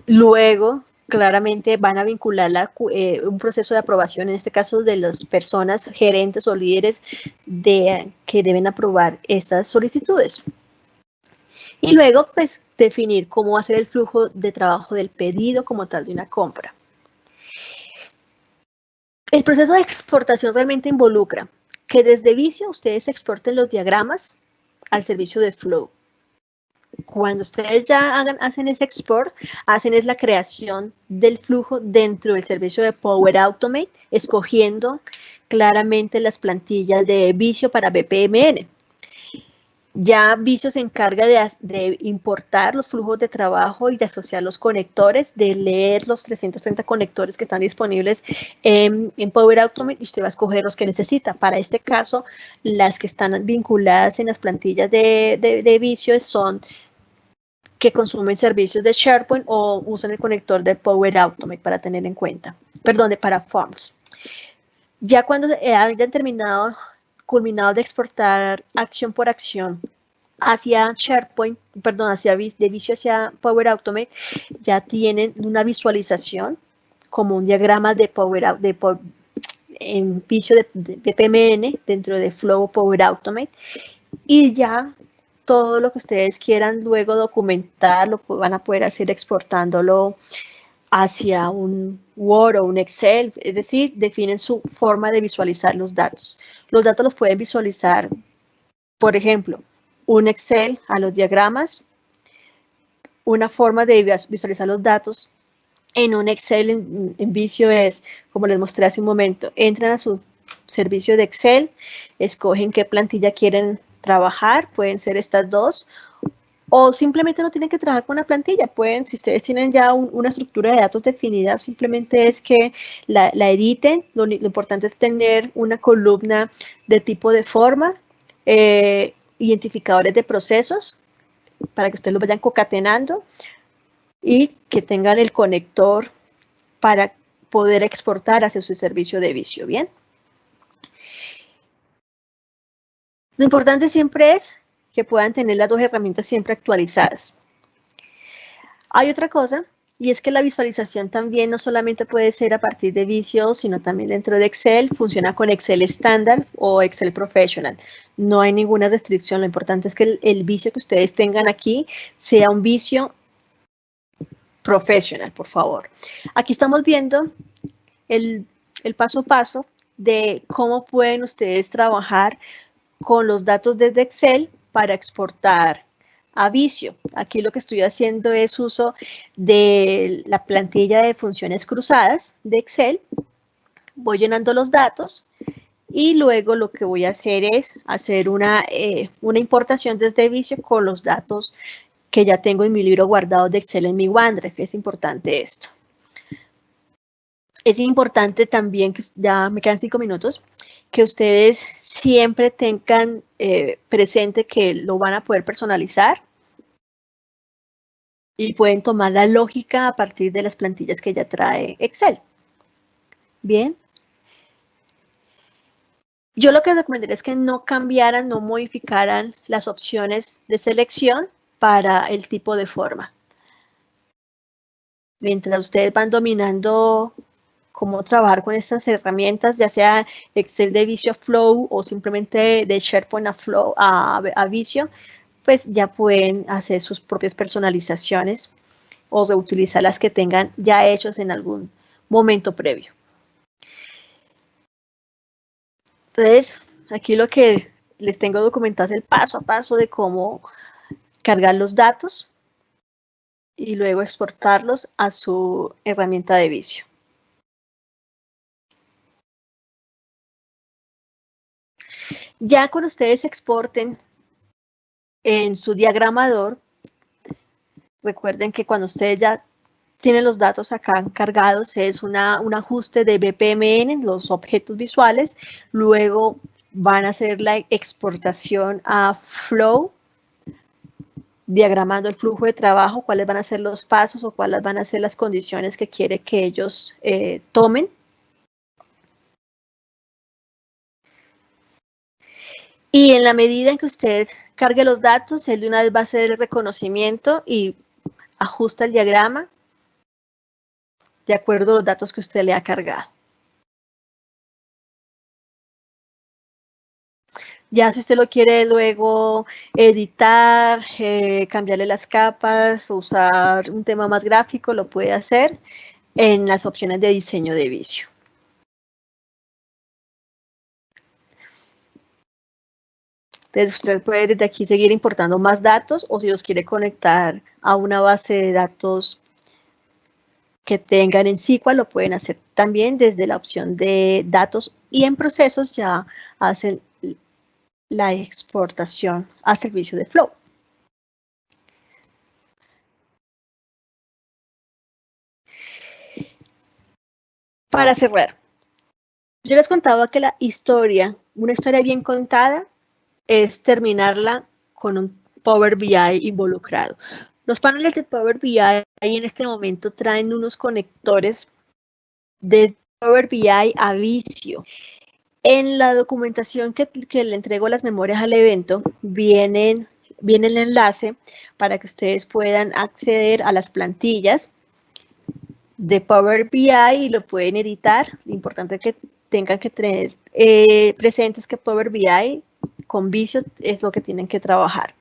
Luego, claramente van a vincular un proceso de aprobación, en este caso de las personas, gerentes o líderes que deben aprobar estas solicitudes. Y luego, pues, definir cómo va a ser el flujo de trabajo del pedido como tal de una compra. El proceso de exportación realmente involucra que desde Visio ustedes exporten los diagramas al servicio de Flow. Cuando ustedes ya hacen ese export, hacen es la creación del flujo dentro del servicio de Power Automate, escogiendo claramente las plantillas de Visio para BPMN. Ya Visio se encarga de importar los flujos de trabajo y de asociar los conectores, de leer los 330 conectores que están disponibles en Power Automate y usted va a escoger los que necesita. Para este caso, las que están vinculadas en las plantillas de Visio son que consumen servicios de SharePoint o usan el conector de Power Automate para tener en cuenta, perdón, para Forms. Ya cuando hayan culminado de exportar acción por acción hacia SharePoint, perdón, de Visio hacia Power Automate, ya tienen una visualización como un diagrama de en Visio de PMN dentro de Flow Power Automate, y ya todo lo que ustedes quieran luego documentar lo van a poder hacer exportándolo hacia un Word o un Excel, es decir, definen su forma de visualizar los datos. Los datos los pueden visualizar, por ejemplo, un Excel a los diagramas, una forma de visualizar los datos en un Excel en Visio es, como les mostré hace un momento, entran a su servicio de Excel, escogen qué plantilla quieren trabajar, pueden ser estas dos, o simplemente no tienen que trabajar con una plantilla, pueden, si ustedes tienen ya una estructura de datos definida, simplemente es que la editen. Lo importante es tener una columna de tipo de forma, identificadores de procesos, para que ustedes lo vayan concatenando, y que tengan el conector para poder exportar hacia su servicio de Visio, ¿bien? Lo importante siempre es que puedan tener las dos herramientas siempre actualizadas. Hay otra cosa, y es que la visualización también no solamente puede ser a partir de Visio, sino también dentro de Excel. Funciona con Excel estándar o Excel Professional. No hay ninguna restricción. Lo importante es que el Visio que ustedes tengan aquí sea un Visio Professional, por favor. Aquí estamos viendo el paso a paso de cómo pueden ustedes trabajar con los datos desde Excel para exportar a Visio. Aquí lo que estoy haciendo es uso de la plantilla de funciones cruzadas de Excel. Voy llenando los datos y luego lo que voy a hacer es hacer una importación desde Visio con los datos que ya tengo en mi libro guardado de Excel en mi OneDrive. Es importante esto. Es importante también, que ya me quedan 5 minutos, que ustedes siempre tengan presente que lo van a poder personalizar y pueden tomar la lógica a partir de las plantillas que ya trae Excel. Bien. Yo lo que recomendaría es que no cambiaran, no modificaran las opciones de selección para el tipo de forma. Mientras ustedes van dominando cómo trabajar con estas herramientas, ya sea Excel de Visio a Flow o simplemente de SharePoint a Visio, pues ya pueden hacer sus propias personalizaciones o reutilizar las que tengan ya hechos en algún momento previo. Entonces, aquí lo que les tengo documentado es el paso a paso de cómo cargar los datos y luego exportarlos a su herramienta de Visio. Ya cuando ustedes exporten en su diagramador, recuerden que cuando ustedes ya tienen los datos acá cargados, es un ajuste de BPMN, los objetos visuales, luego van a hacer la exportación a Flow, diagramando el flujo de trabajo, cuáles van a ser los pasos o cuáles van a ser las condiciones que quiere que ellos tomen. Y en la medida en que usted cargue los datos, él de una vez va a hacer el reconocimiento y ajusta el diagrama de acuerdo a los datos que usted le ha cargado. Ya si usted lo quiere luego editar, cambiarle las capas, usar un tema más gráfico, lo puede hacer en las opciones de diseño de Visio. Entonces usted puede desde aquí seguir importando más datos, o si los quiere conectar a una base de datos que tengan en SQL, lo pueden hacer también desde la opción de datos, y en procesos ya hacen la exportación a servicio de Flow. Para cerrar, yo les contaba que la historia, una historia bien contada, es terminarla con un Power BI involucrado. Los paneles de Power BI en este momento traen unos conectores de Power BI a Visio. En la documentación que le entrego las memorias al evento, viene el enlace para que ustedes puedan acceder a las plantillas de Power BI y lo pueden editar. Lo importante es que tengan que tener presentes que Power BI con Visio es lo que tienen que trabajar.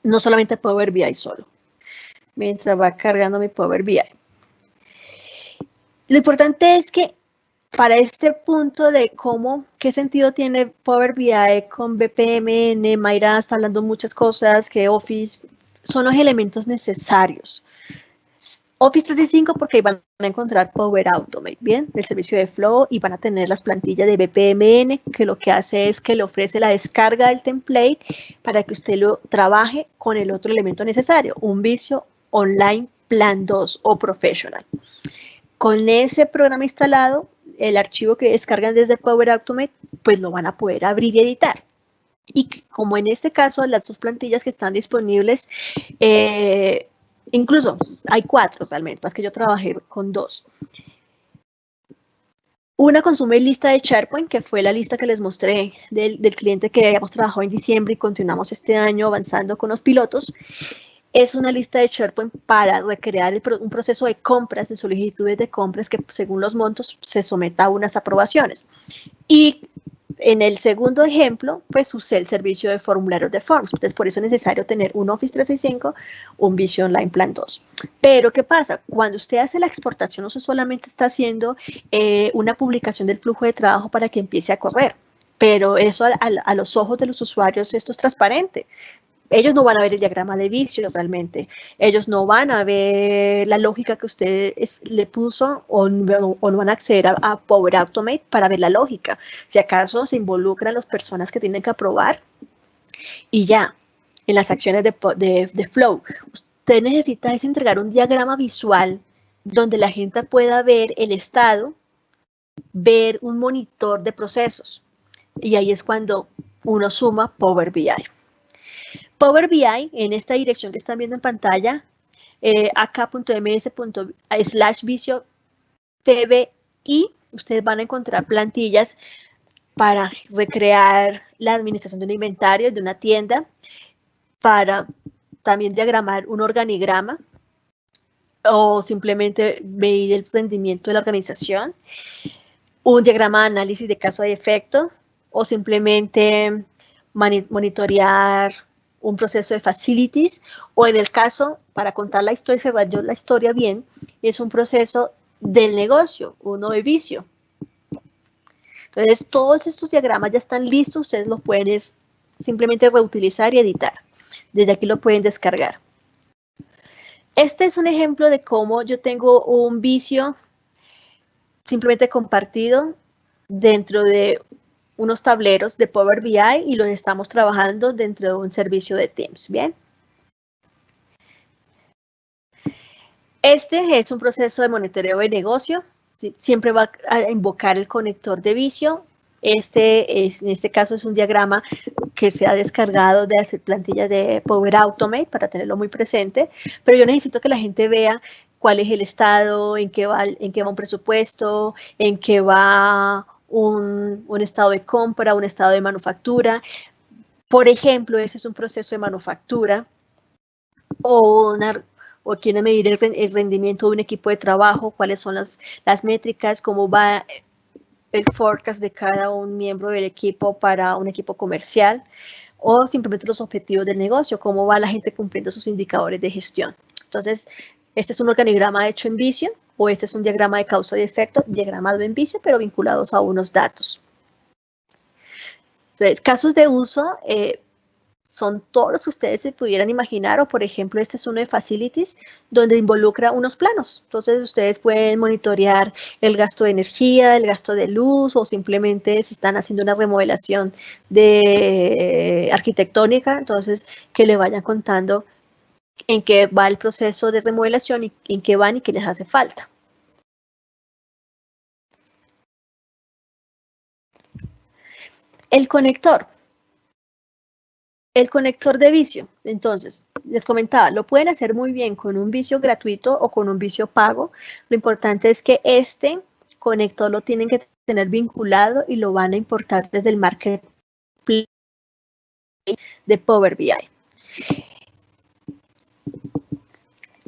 No solamente Power BI solo. Mientras va cargando mi Power BI. Lo importante es que para este punto de qué sentido tiene Power BI con BPMN, Mayra está hablando muchas cosas, que Office son los elementos necesarios. Office 365 porque van a encontrar Power Automate, ¿bien? El servicio de Flow y van a tener las plantillas de BPMN que lo que hace es que le ofrece la descarga del template para que usted lo trabaje con el otro elemento necesario, un Visio Online Plan 2 o Professional. Con ese programa instalado, el archivo que descargan desde Power Automate, pues lo van a poder abrir y editar. Y como en este caso, las dos plantillas que están disponibles, incluso hay 4 realmente, es que yo trabajé con 2. Una consume lista de SharePoint, que fue la lista que les mostré del cliente que habíamos trabajado en diciembre y continuamos este año avanzando con los pilotos. Es una lista de SharePoint para recrear un proceso de compras, de solicitudes de compras que según los montos se someta a unas aprobaciones. Y en el segundo ejemplo, pues usé el servicio de formularios de Forms. Entonces, por eso es necesario tener un Office 365, un Visio Online Plan 2. Pero, ¿qué pasa? Cuando usted hace la exportación, no solamente está haciendo una publicación del flujo de trabajo para que empiece a correr, pero eso a los ojos de los usuarios esto es transparente. Ellos no van a ver el diagrama de Visio realmente. Ellos no van a ver la lógica que usted le puso o no van a acceder a Power Automate para ver la lógica. Si acaso se involucran las personas que tienen que aprobar y ya, en las acciones de Flow. Usted necesita es entregar un diagrama visual donde la gente pueda ver el estado, ver un monitor de procesos. Y ahí es cuando uno suma Power BI. Power BI, en esta dirección que están viendo en pantalla, ak.ms/visio TBI, ustedes van a encontrar plantillas para recrear la administración de un inventario de una tienda, para también diagramar un organigrama o simplemente medir el rendimiento de la organización, un diagrama de análisis de caso de efecto o simplemente monitorear un proceso de facilities, o en el caso, para contar la historia, cerrar yo la historia bien, es un proceso del negocio, uno de Visio. Entonces, todos estos diagramas ya están listos, ustedes los pueden simplemente reutilizar y editar. Desde aquí lo pueden descargar. Este es un ejemplo de cómo yo tengo un Visio simplemente compartido dentro de unos tableros de Power BI y los estamos trabajando dentro de un servicio de Teams, ¿bien? Este es un proceso de monitoreo de negocio. Siempre va a invocar el conector de Visio. En este caso es un diagrama que se ha descargado de hacer plantillas de Power Automate para tenerlo muy presente, pero yo necesito que la gente vea cuál es el estado, en qué va un presupuesto, en qué va un estado de compra, un estado de manufactura. Por ejemplo, ese es un proceso de manufactura o quiere medir el rendimiento de un equipo de trabajo, cuáles son las métricas, cómo va el forecast de cada un miembro del equipo para un equipo comercial, o simplemente los objetivos del negocio, cómo va la gente cumpliendo sus indicadores de gestión. Entonces, este es un organigrama hecho en Visio, o este es un diagrama de causa y efecto, diagramado en Visio, pero vinculados a unos datos. Entonces, casos de uso son todos los que ustedes se pudieran imaginar, o por ejemplo, este es uno de Facilities, donde involucra unos planos. Entonces, ustedes pueden monitorear el gasto de energía, el gasto de luz, o simplemente si están haciendo una remodelación de arquitectónica, entonces que le vayan contando en qué va el proceso de remodelación y en qué van y qué les hace falta. El conector. El conector de Visio, entonces, les comentaba, lo pueden hacer muy bien con un Visio gratuito o con un Visio pago. Lo importante es que este conector lo tienen que tener vinculado y lo van a importar desde el Marketplace de Power BI.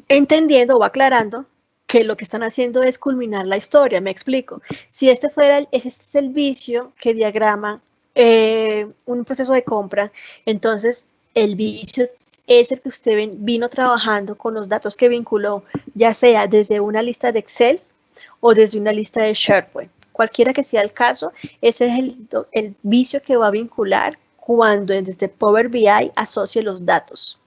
Entendiendo o aclarando que lo que están haciendo es culminar la historia, me explico. Si este es el vicio que diagrama un proceso de compra, entonces el vicio es el que usted vino trabajando con los datos que vinculó, ya sea desde una lista de Excel o desde una lista de SharePoint. Cualquiera que sea el caso, ese es el vicio que va a vincular cuando desde Power BI asocie los datos.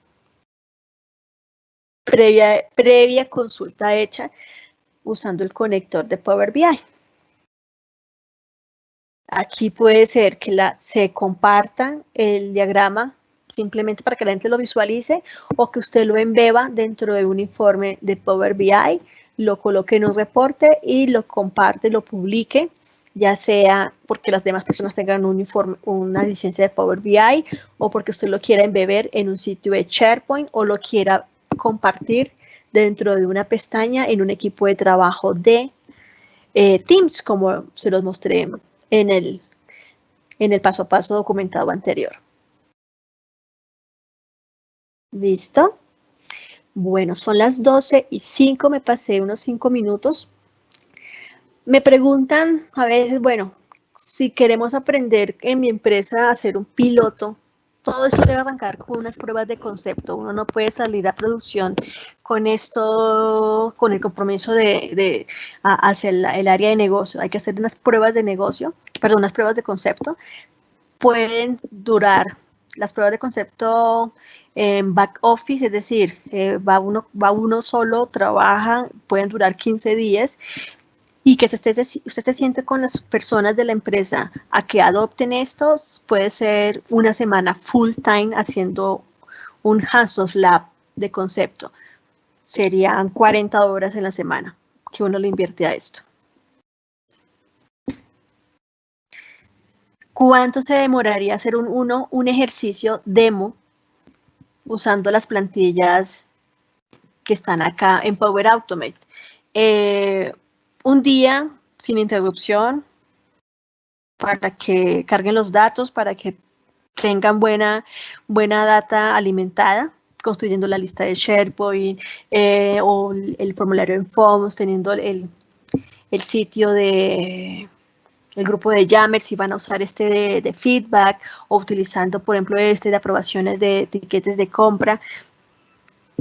Previa consulta hecha usando el conector de Power BI. Aquí puede ser que se comparta el diagrama simplemente para que la gente lo visualice o que usted lo embeba dentro de un informe de Power BI, lo coloque en un reporte y lo comparte, lo publique, ya sea porque las demás personas tengan una licencia de Power BI o porque usted lo quiera embeber en un sitio de SharePoint o lo quiera compartir dentro de una pestaña en un equipo de trabajo de Teams, como se los mostré en el paso a paso documentado anterior. ¿Listo? Bueno, son las 12:05, me pasé unos 5 minutos. Me preguntan a veces, bueno, si queremos aprender en mi empresa a hacer un piloto, todo eso debe arrancar con unas pruebas de concepto. Uno no puede salir a producción con esto, con el compromiso hacia el área de negocio. Hay que hacer unas pruebas de negocio, perdón, unas pruebas de concepto. Pueden durar las pruebas de concepto en back office, es decir, va uno solo, trabaja, pueden durar 15 días. Y que usted se siente con las personas de la empresa a que adopten esto, puede ser una semana full time haciendo un hands-off lab de concepto. Serían 40 horas en la semana que uno le invierte a esto. ¿Cuánto se demoraría hacer un ejercicio demo usando las plantillas que están acá en Power Automate? Un día sin interrupción para que carguen los datos, para que tengan buena data alimentada, construyendo la lista de SharePoint o el formulario en Forms, teniendo el sitio el grupo de Yammer, si van a usar este de feedback o utilizando, por ejemplo, de aprobaciones de tiquetes de compra.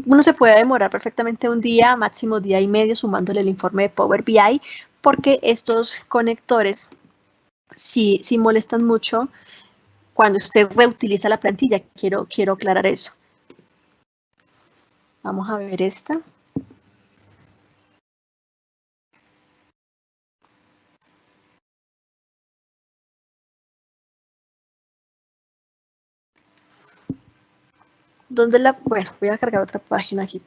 Uno se puede demorar perfectamente un día, máximo día y medio, sumándole el informe de Power BI, porque estos conectores sí molestan mucho cuando usted reutiliza la plantilla. Quiero aclarar eso. Vamos a ver esta. Bueno, voy a cargar otra página aquí.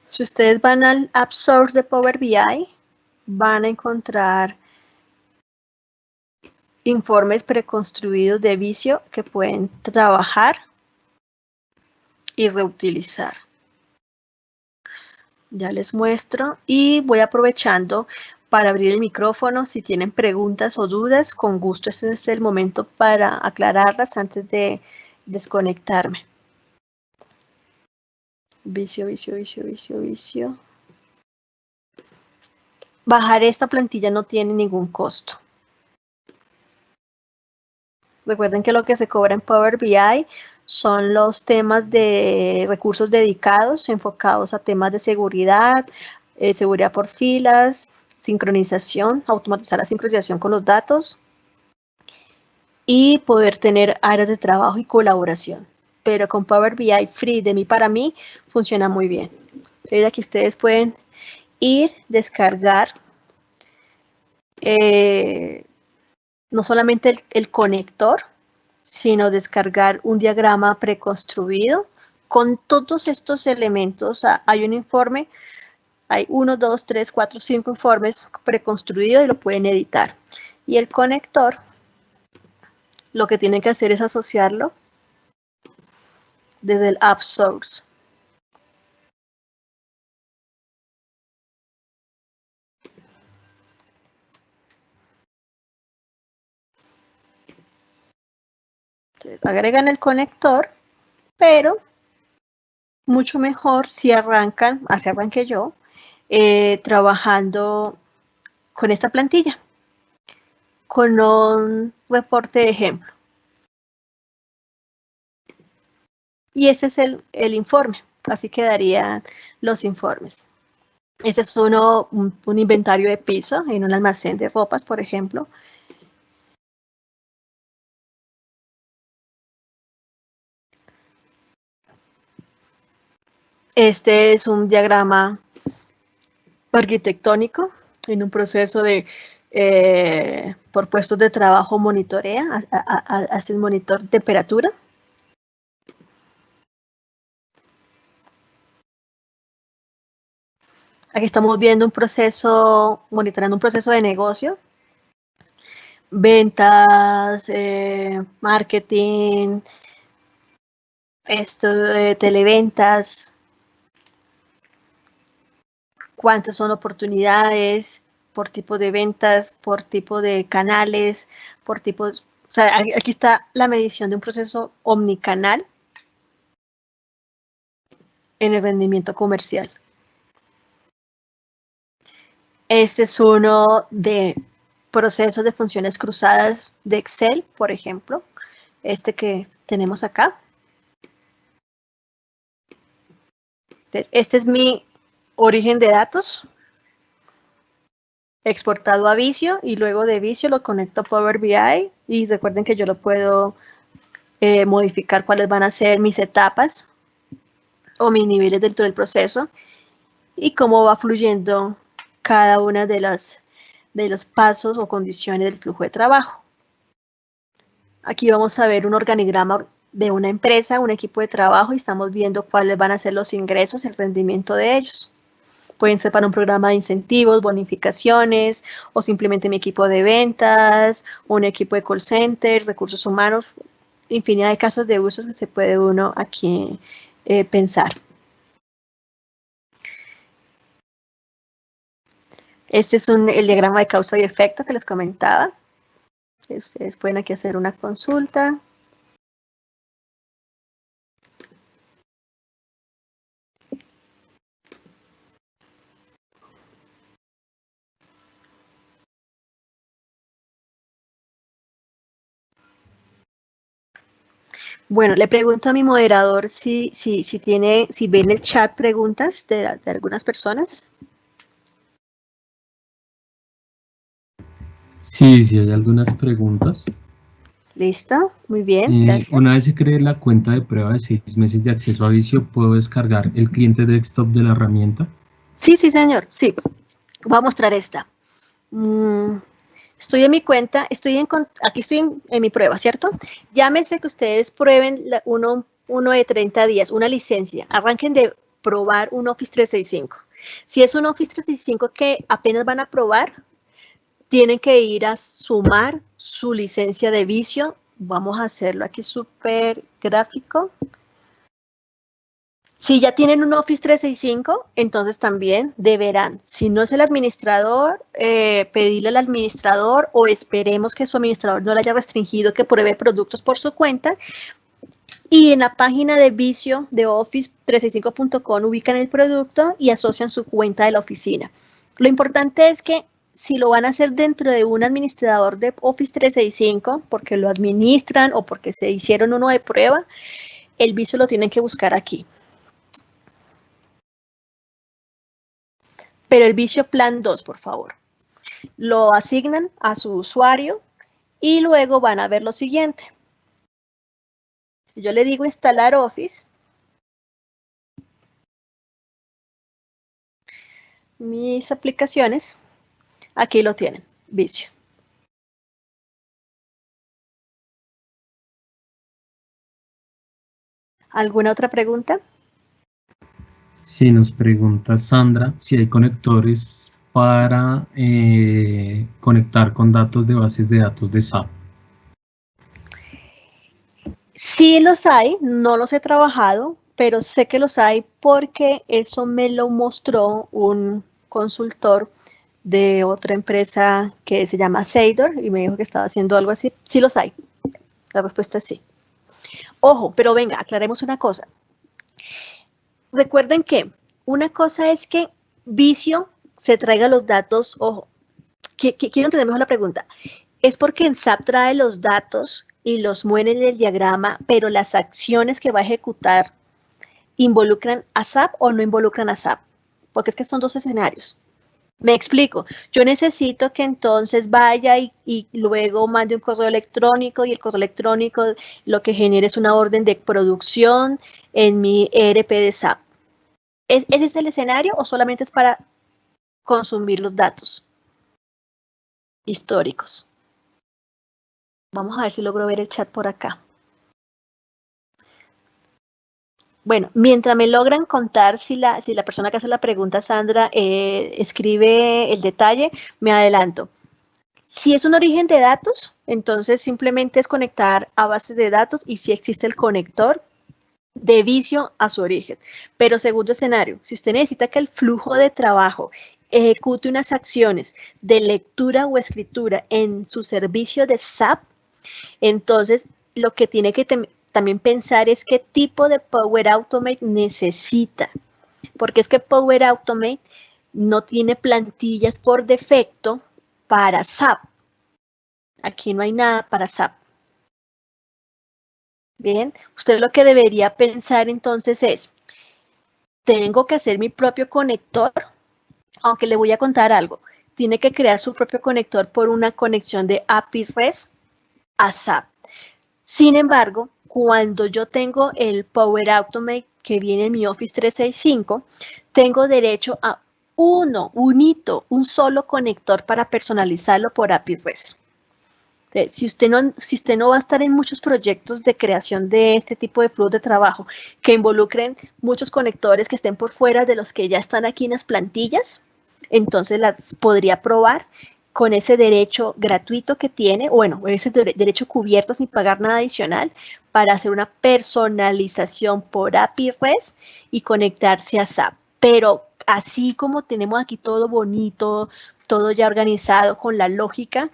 Si ustedes van al App Source de Power BI, van a encontrar informes preconstruidos de Visio que pueden trabajar y reutilizar. Ya les muestro y voy aprovechando para abrir el micrófono. Si tienen preguntas o dudas, con gusto este es el momento para aclararlas antes de desconectarme. Visio. Bajar esta plantilla no tiene ningún costo. Recuerden que lo que se cobra en Power BI son los temas de recursos dedicados, enfocados a temas de seguridad, seguridad por filas, sincronización, automatizar la sincronización con los datos y poder tener áreas de trabajo y colaboración. Pero con Power BI Free de mí para mí funciona muy bien. Entonces aquí ustedes pueden ir, descargar no solamente el conector, sino descargar un diagrama preconstruido con todos estos elementos. Hay un informe Hay 1, 2, 3, 4, 5 informes preconstruidos y lo pueden editar. Y el conector, lo que tienen que hacer es asociarlo desde el App Source. Entonces, agregan el conector, pero mucho mejor si arrancan, así arranqué yo, trabajando con esta plantilla, con un reporte de ejemplo. Y ese es el informe, así quedarían los informes. Ese es un inventario de piso en un almacén de ropas, por ejemplo. Este es un diagrama arquitectónico en un proceso de, por puestos de trabajo monitorea, hace un monitor de temperatura. Aquí estamos viendo un proceso, monitoreando un proceso de negocio. Ventas, marketing, televentas, cuántas son oportunidades por tipo de ventas, por tipo de canales, por tipos, o sea, aquí está la medición de un proceso omnicanal en el rendimiento comercial. Este es uno de procesos de funciones cruzadas de Excel, por ejemplo, este que tenemos acá. Entonces, este es mi origen de datos exportado a Visio y luego de Visio lo conecto a Power BI y recuerden que yo lo puedo modificar cuáles van a ser mis etapas o mis niveles dentro del proceso y cómo va fluyendo cada una de los pasos o condiciones del flujo de trabajo. Aquí vamos a ver un organigrama de una empresa, un equipo de trabajo y estamos viendo cuáles van a ser los ingresos, el rendimiento de ellos. Pueden ser para un programa de incentivos, bonificaciones o simplemente mi equipo de ventas, un equipo de call center, recursos humanos, infinidad de casos de uso que se puede uno aquí pensar. Este es el diagrama de causa y efecto que les comentaba. Ustedes pueden aquí hacer una consulta. Bueno, le pregunto a mi moderador si ve en el chat preguntas de algunas personas. Sí, sí hay algunas preguntas. Listo, muy bien, gracias. Una vez se cree la cuenta de prueba de 6 meses de acceso a Visio, ¿puedo descargar el cliente desktop de la herramienta? Sí, señor, sí. Voy a mostrar esta. Estoy en mi cuenta, aquí estoy en mi prueba, ¿cierto? Llámense que ustedes prueben uno de 30 días, una licencia. Arranquen de probar un Office 365. Si es un Office 365 que apenas van a probar, tienen que ir a sumar su licencia de Visio. Vamos a hacerlo aquí súper gráfico. Si ya tienen un Office 365, entonces también deberán, si no es el administrador, pedirle al administrador o esperemos que su administrador no le haya restringido que pruebe productos por su cuenta. Y en la página de Visio de office365.com ubican el producto y asocian su cuenta de la oficina. Lo importante es que si lo van a hacer dentro de un administrador de Office 365, porque lo administran o porque se hicieron uno de prueba, el Visio lo tienen que buscar aquí. Pero el Visio Plan 2, por favor. Lo asignan a su usuario y luego van a ver lo siguiente. Si yo le digo instalar Office, mis aplicaciones, aquí lo tienen, Visio. ¿Alguna otra pregunta? Sí, nos pregunta Sandra si hay conectores para conectar con datos de bases de datos de SAP. Sí los hay, no los he trabajado, pero sé que los hay porque eso me lo mostró un consultor de otra empresa que se llama Seidor y me dijo que estaba haciendo algo así. Sí los hay. La respuesta es sí. Ojo, pero venga, aclaremos una cosa. Recuerden que una cosa es que Visio se traiga los datos, ojo, quiero entender mejor la pregunta. Es porque en SAP trae los datos y los mueve en el diagrama, pero las acciones que va a ejecutar involucran a SAP o no involucran a SAP. Porque es que son dos escenarios. Me explico. Yo necesito que entonces vaya y luego mande un correo electrónico y el correo electrónico lo que genere es una orden de producción en mi ERP de SAP. ¿Ese es el escenario o solamente es para consumir los datos históricos? Vamos a ver si logro ver el chat por acá. Bueno, mientras me logran contar si la persona que hace la pregunta, Sandra, escribe el detalle, me adelanto. Si es un origen de datos, entonces simplemente es conectar a bases de datos y si existe el conector de Visio a su origen. Pero segundo escenario, si usted necesita que el flujo de trabajo ejecute unas acciones de lectura o escritura en su servicio de SAP, entonces lo que tiene que también pensar es qué tipo de Power Automate necesita. Porque es que Power Automate no tiene plantillas por defecto para SAP. Aquí no hay nada para SAP. Bien, usted lo que debería pensar entonces es, tengo que hacer mi propio conector, aunque le voy a contar algo. Tiene que crear su propio conector por una conexión de API REST a SAP. Sin embargo, cuando yo tengo el Power Automate que viene en mi Office 365, tengo derecho a un solo conector para personalizarlo por API REST. Si usted no va a estar en muchos proyectos de creación de este tipo de flujo de trabajo que involucren muchos conectores que estén por fuera de los que ya están aquí en las plantillas, entonces las podría probar con ese derecho gratuito que tiene, bueno, ese derecho cubierto sin pagar nada adicional para hacer una personalización por API REST y conectarse a SAP. Pero así como tenemos aquí todo bonito, todo ya organizado con la lógica,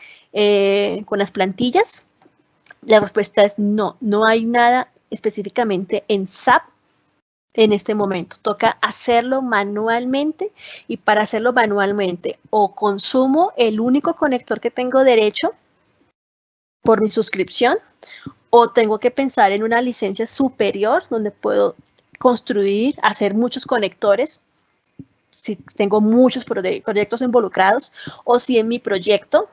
con las plantillas, la respuesta es no, no hay nada específicamente en SAP en este momento. Toca hacerlo manualmente y para hacerlo manualmente o consumo el único conector que tengo derecho por mi suscripción o tengo que pensar en una licencia superior donde puedo construir, hacer muchos conectores si tengo muchos proyectos involucrados o si en mi proyecto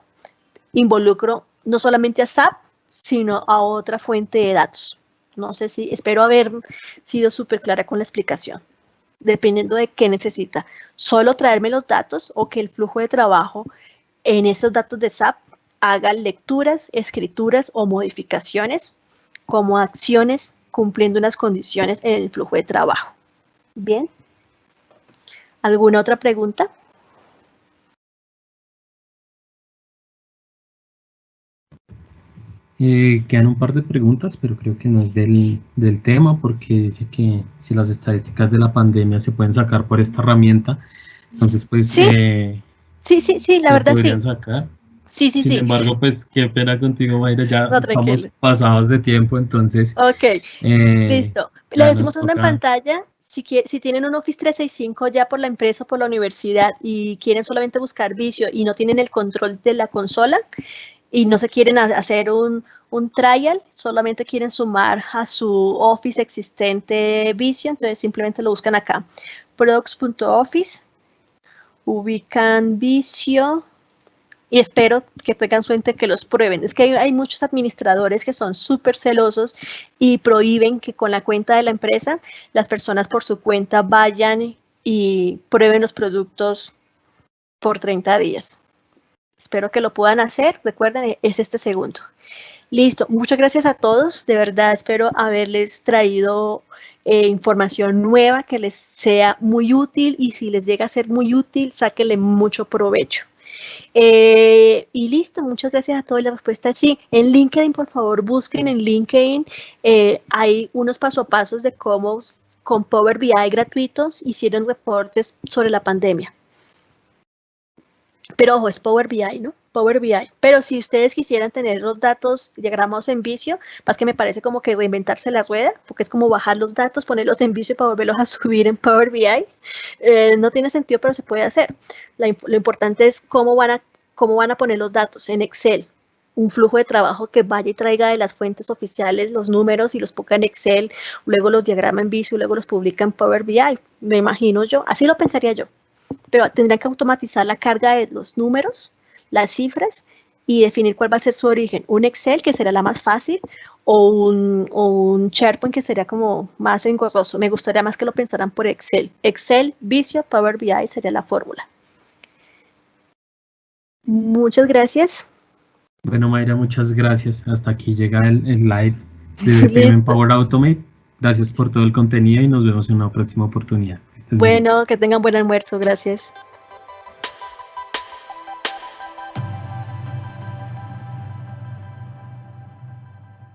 involucro no solamente a SAP, sino a otra fuente de datos. No sé si, espero haber sido súper clara con la explicación. Dependiendo de qué necesita. Solo traerme los datos o que el flujo de trabajo en esos datos de SAP haga lecturas, escrituras o modificaciones como acciones cumpliendo unas condiciones en el flujo de trabajo. Bien. ¿Alguna otra pregunta? Quedan un par de preguntas, pero creo que no es del tema, porque dice que si las estadísticas de la pandemia se pueden sacar por esta herramienta, entonces pues sí, la se verdad sí. podrían sacar. Sí. Sin embargo, pues qué pena contigo, Mayra, ya No, estamos tranquilo. pasados de tiempo, entonces Ok, listo. Les ya estoy nos mostrando en toca. pantalla, si tienen un Office 365 ya por la empresa o por la universidad y quieren solamente buscar Visio y no tienen el control de la consola y no se quieren hacer un trial, solamente quieren sumar a su Office existente Visio, entonces simplemente lo buscan acá. Products.office, ubican Visio, y espero que tengan suerte que los prueben. Es que hay muchos administradores que son súper celosos y prohíben que con la cuenta de la empresa las personas por su cuenta vayan y prueben los productos por 30 días. Espero que lo puedan hacer. Recuerden, es este segundo. Listo. Muchas gracias a todos. De verdad, espero haberles traído información nueva que les sea muy útil, y si les llega a ser muy útil, sáquenle mucho provecho. Y listo, muchas gracias a todos. La respuesta es sí. En LinkedIn, por favor, busquen en LinkedIn. Hay unos paso a pasos de cómo con Power BI gratuitos hicieron reportes sobre la pandemia. Pero ojo, es Power BI, ¿no? Power BI. Pero si ustedes quisieran tener los datos diagramados en Visio, más que me parece como que reinventarse la rueda, porque es como bajar los datos, ponerlos en Visio para volverlos a subir en Power BI. No tiene sentido, pero se puede hacer. Lo importante es cómo van a poner los datos en Excel. Un flujo de trabajo que vaya y traiga de las fuentes oficiales los números y los ponga en Excel, luego los diagrama en Visio, luego los publica en Power BI. Me imagino yo, así lo pensaría yo. Pero tendrán que automatizar la carga de los números, las cifras, y definir cuál va a ser su origen. Un Excel, que será la más fácil, o un SharePoint, que sería como más engorroso. Me gustaría más que lo pensaran por Excel. Excel, Visio, Power BI sería la fórmula. Muchas gracias. Bueno, Mayra, muchas gracias. Hasta aquí llega el live de BPM Power Automate. Gracias por todo el contenido y nos vemos en una próxima oportunidad. Bueno, que tengan buen almuerzo. Gracias.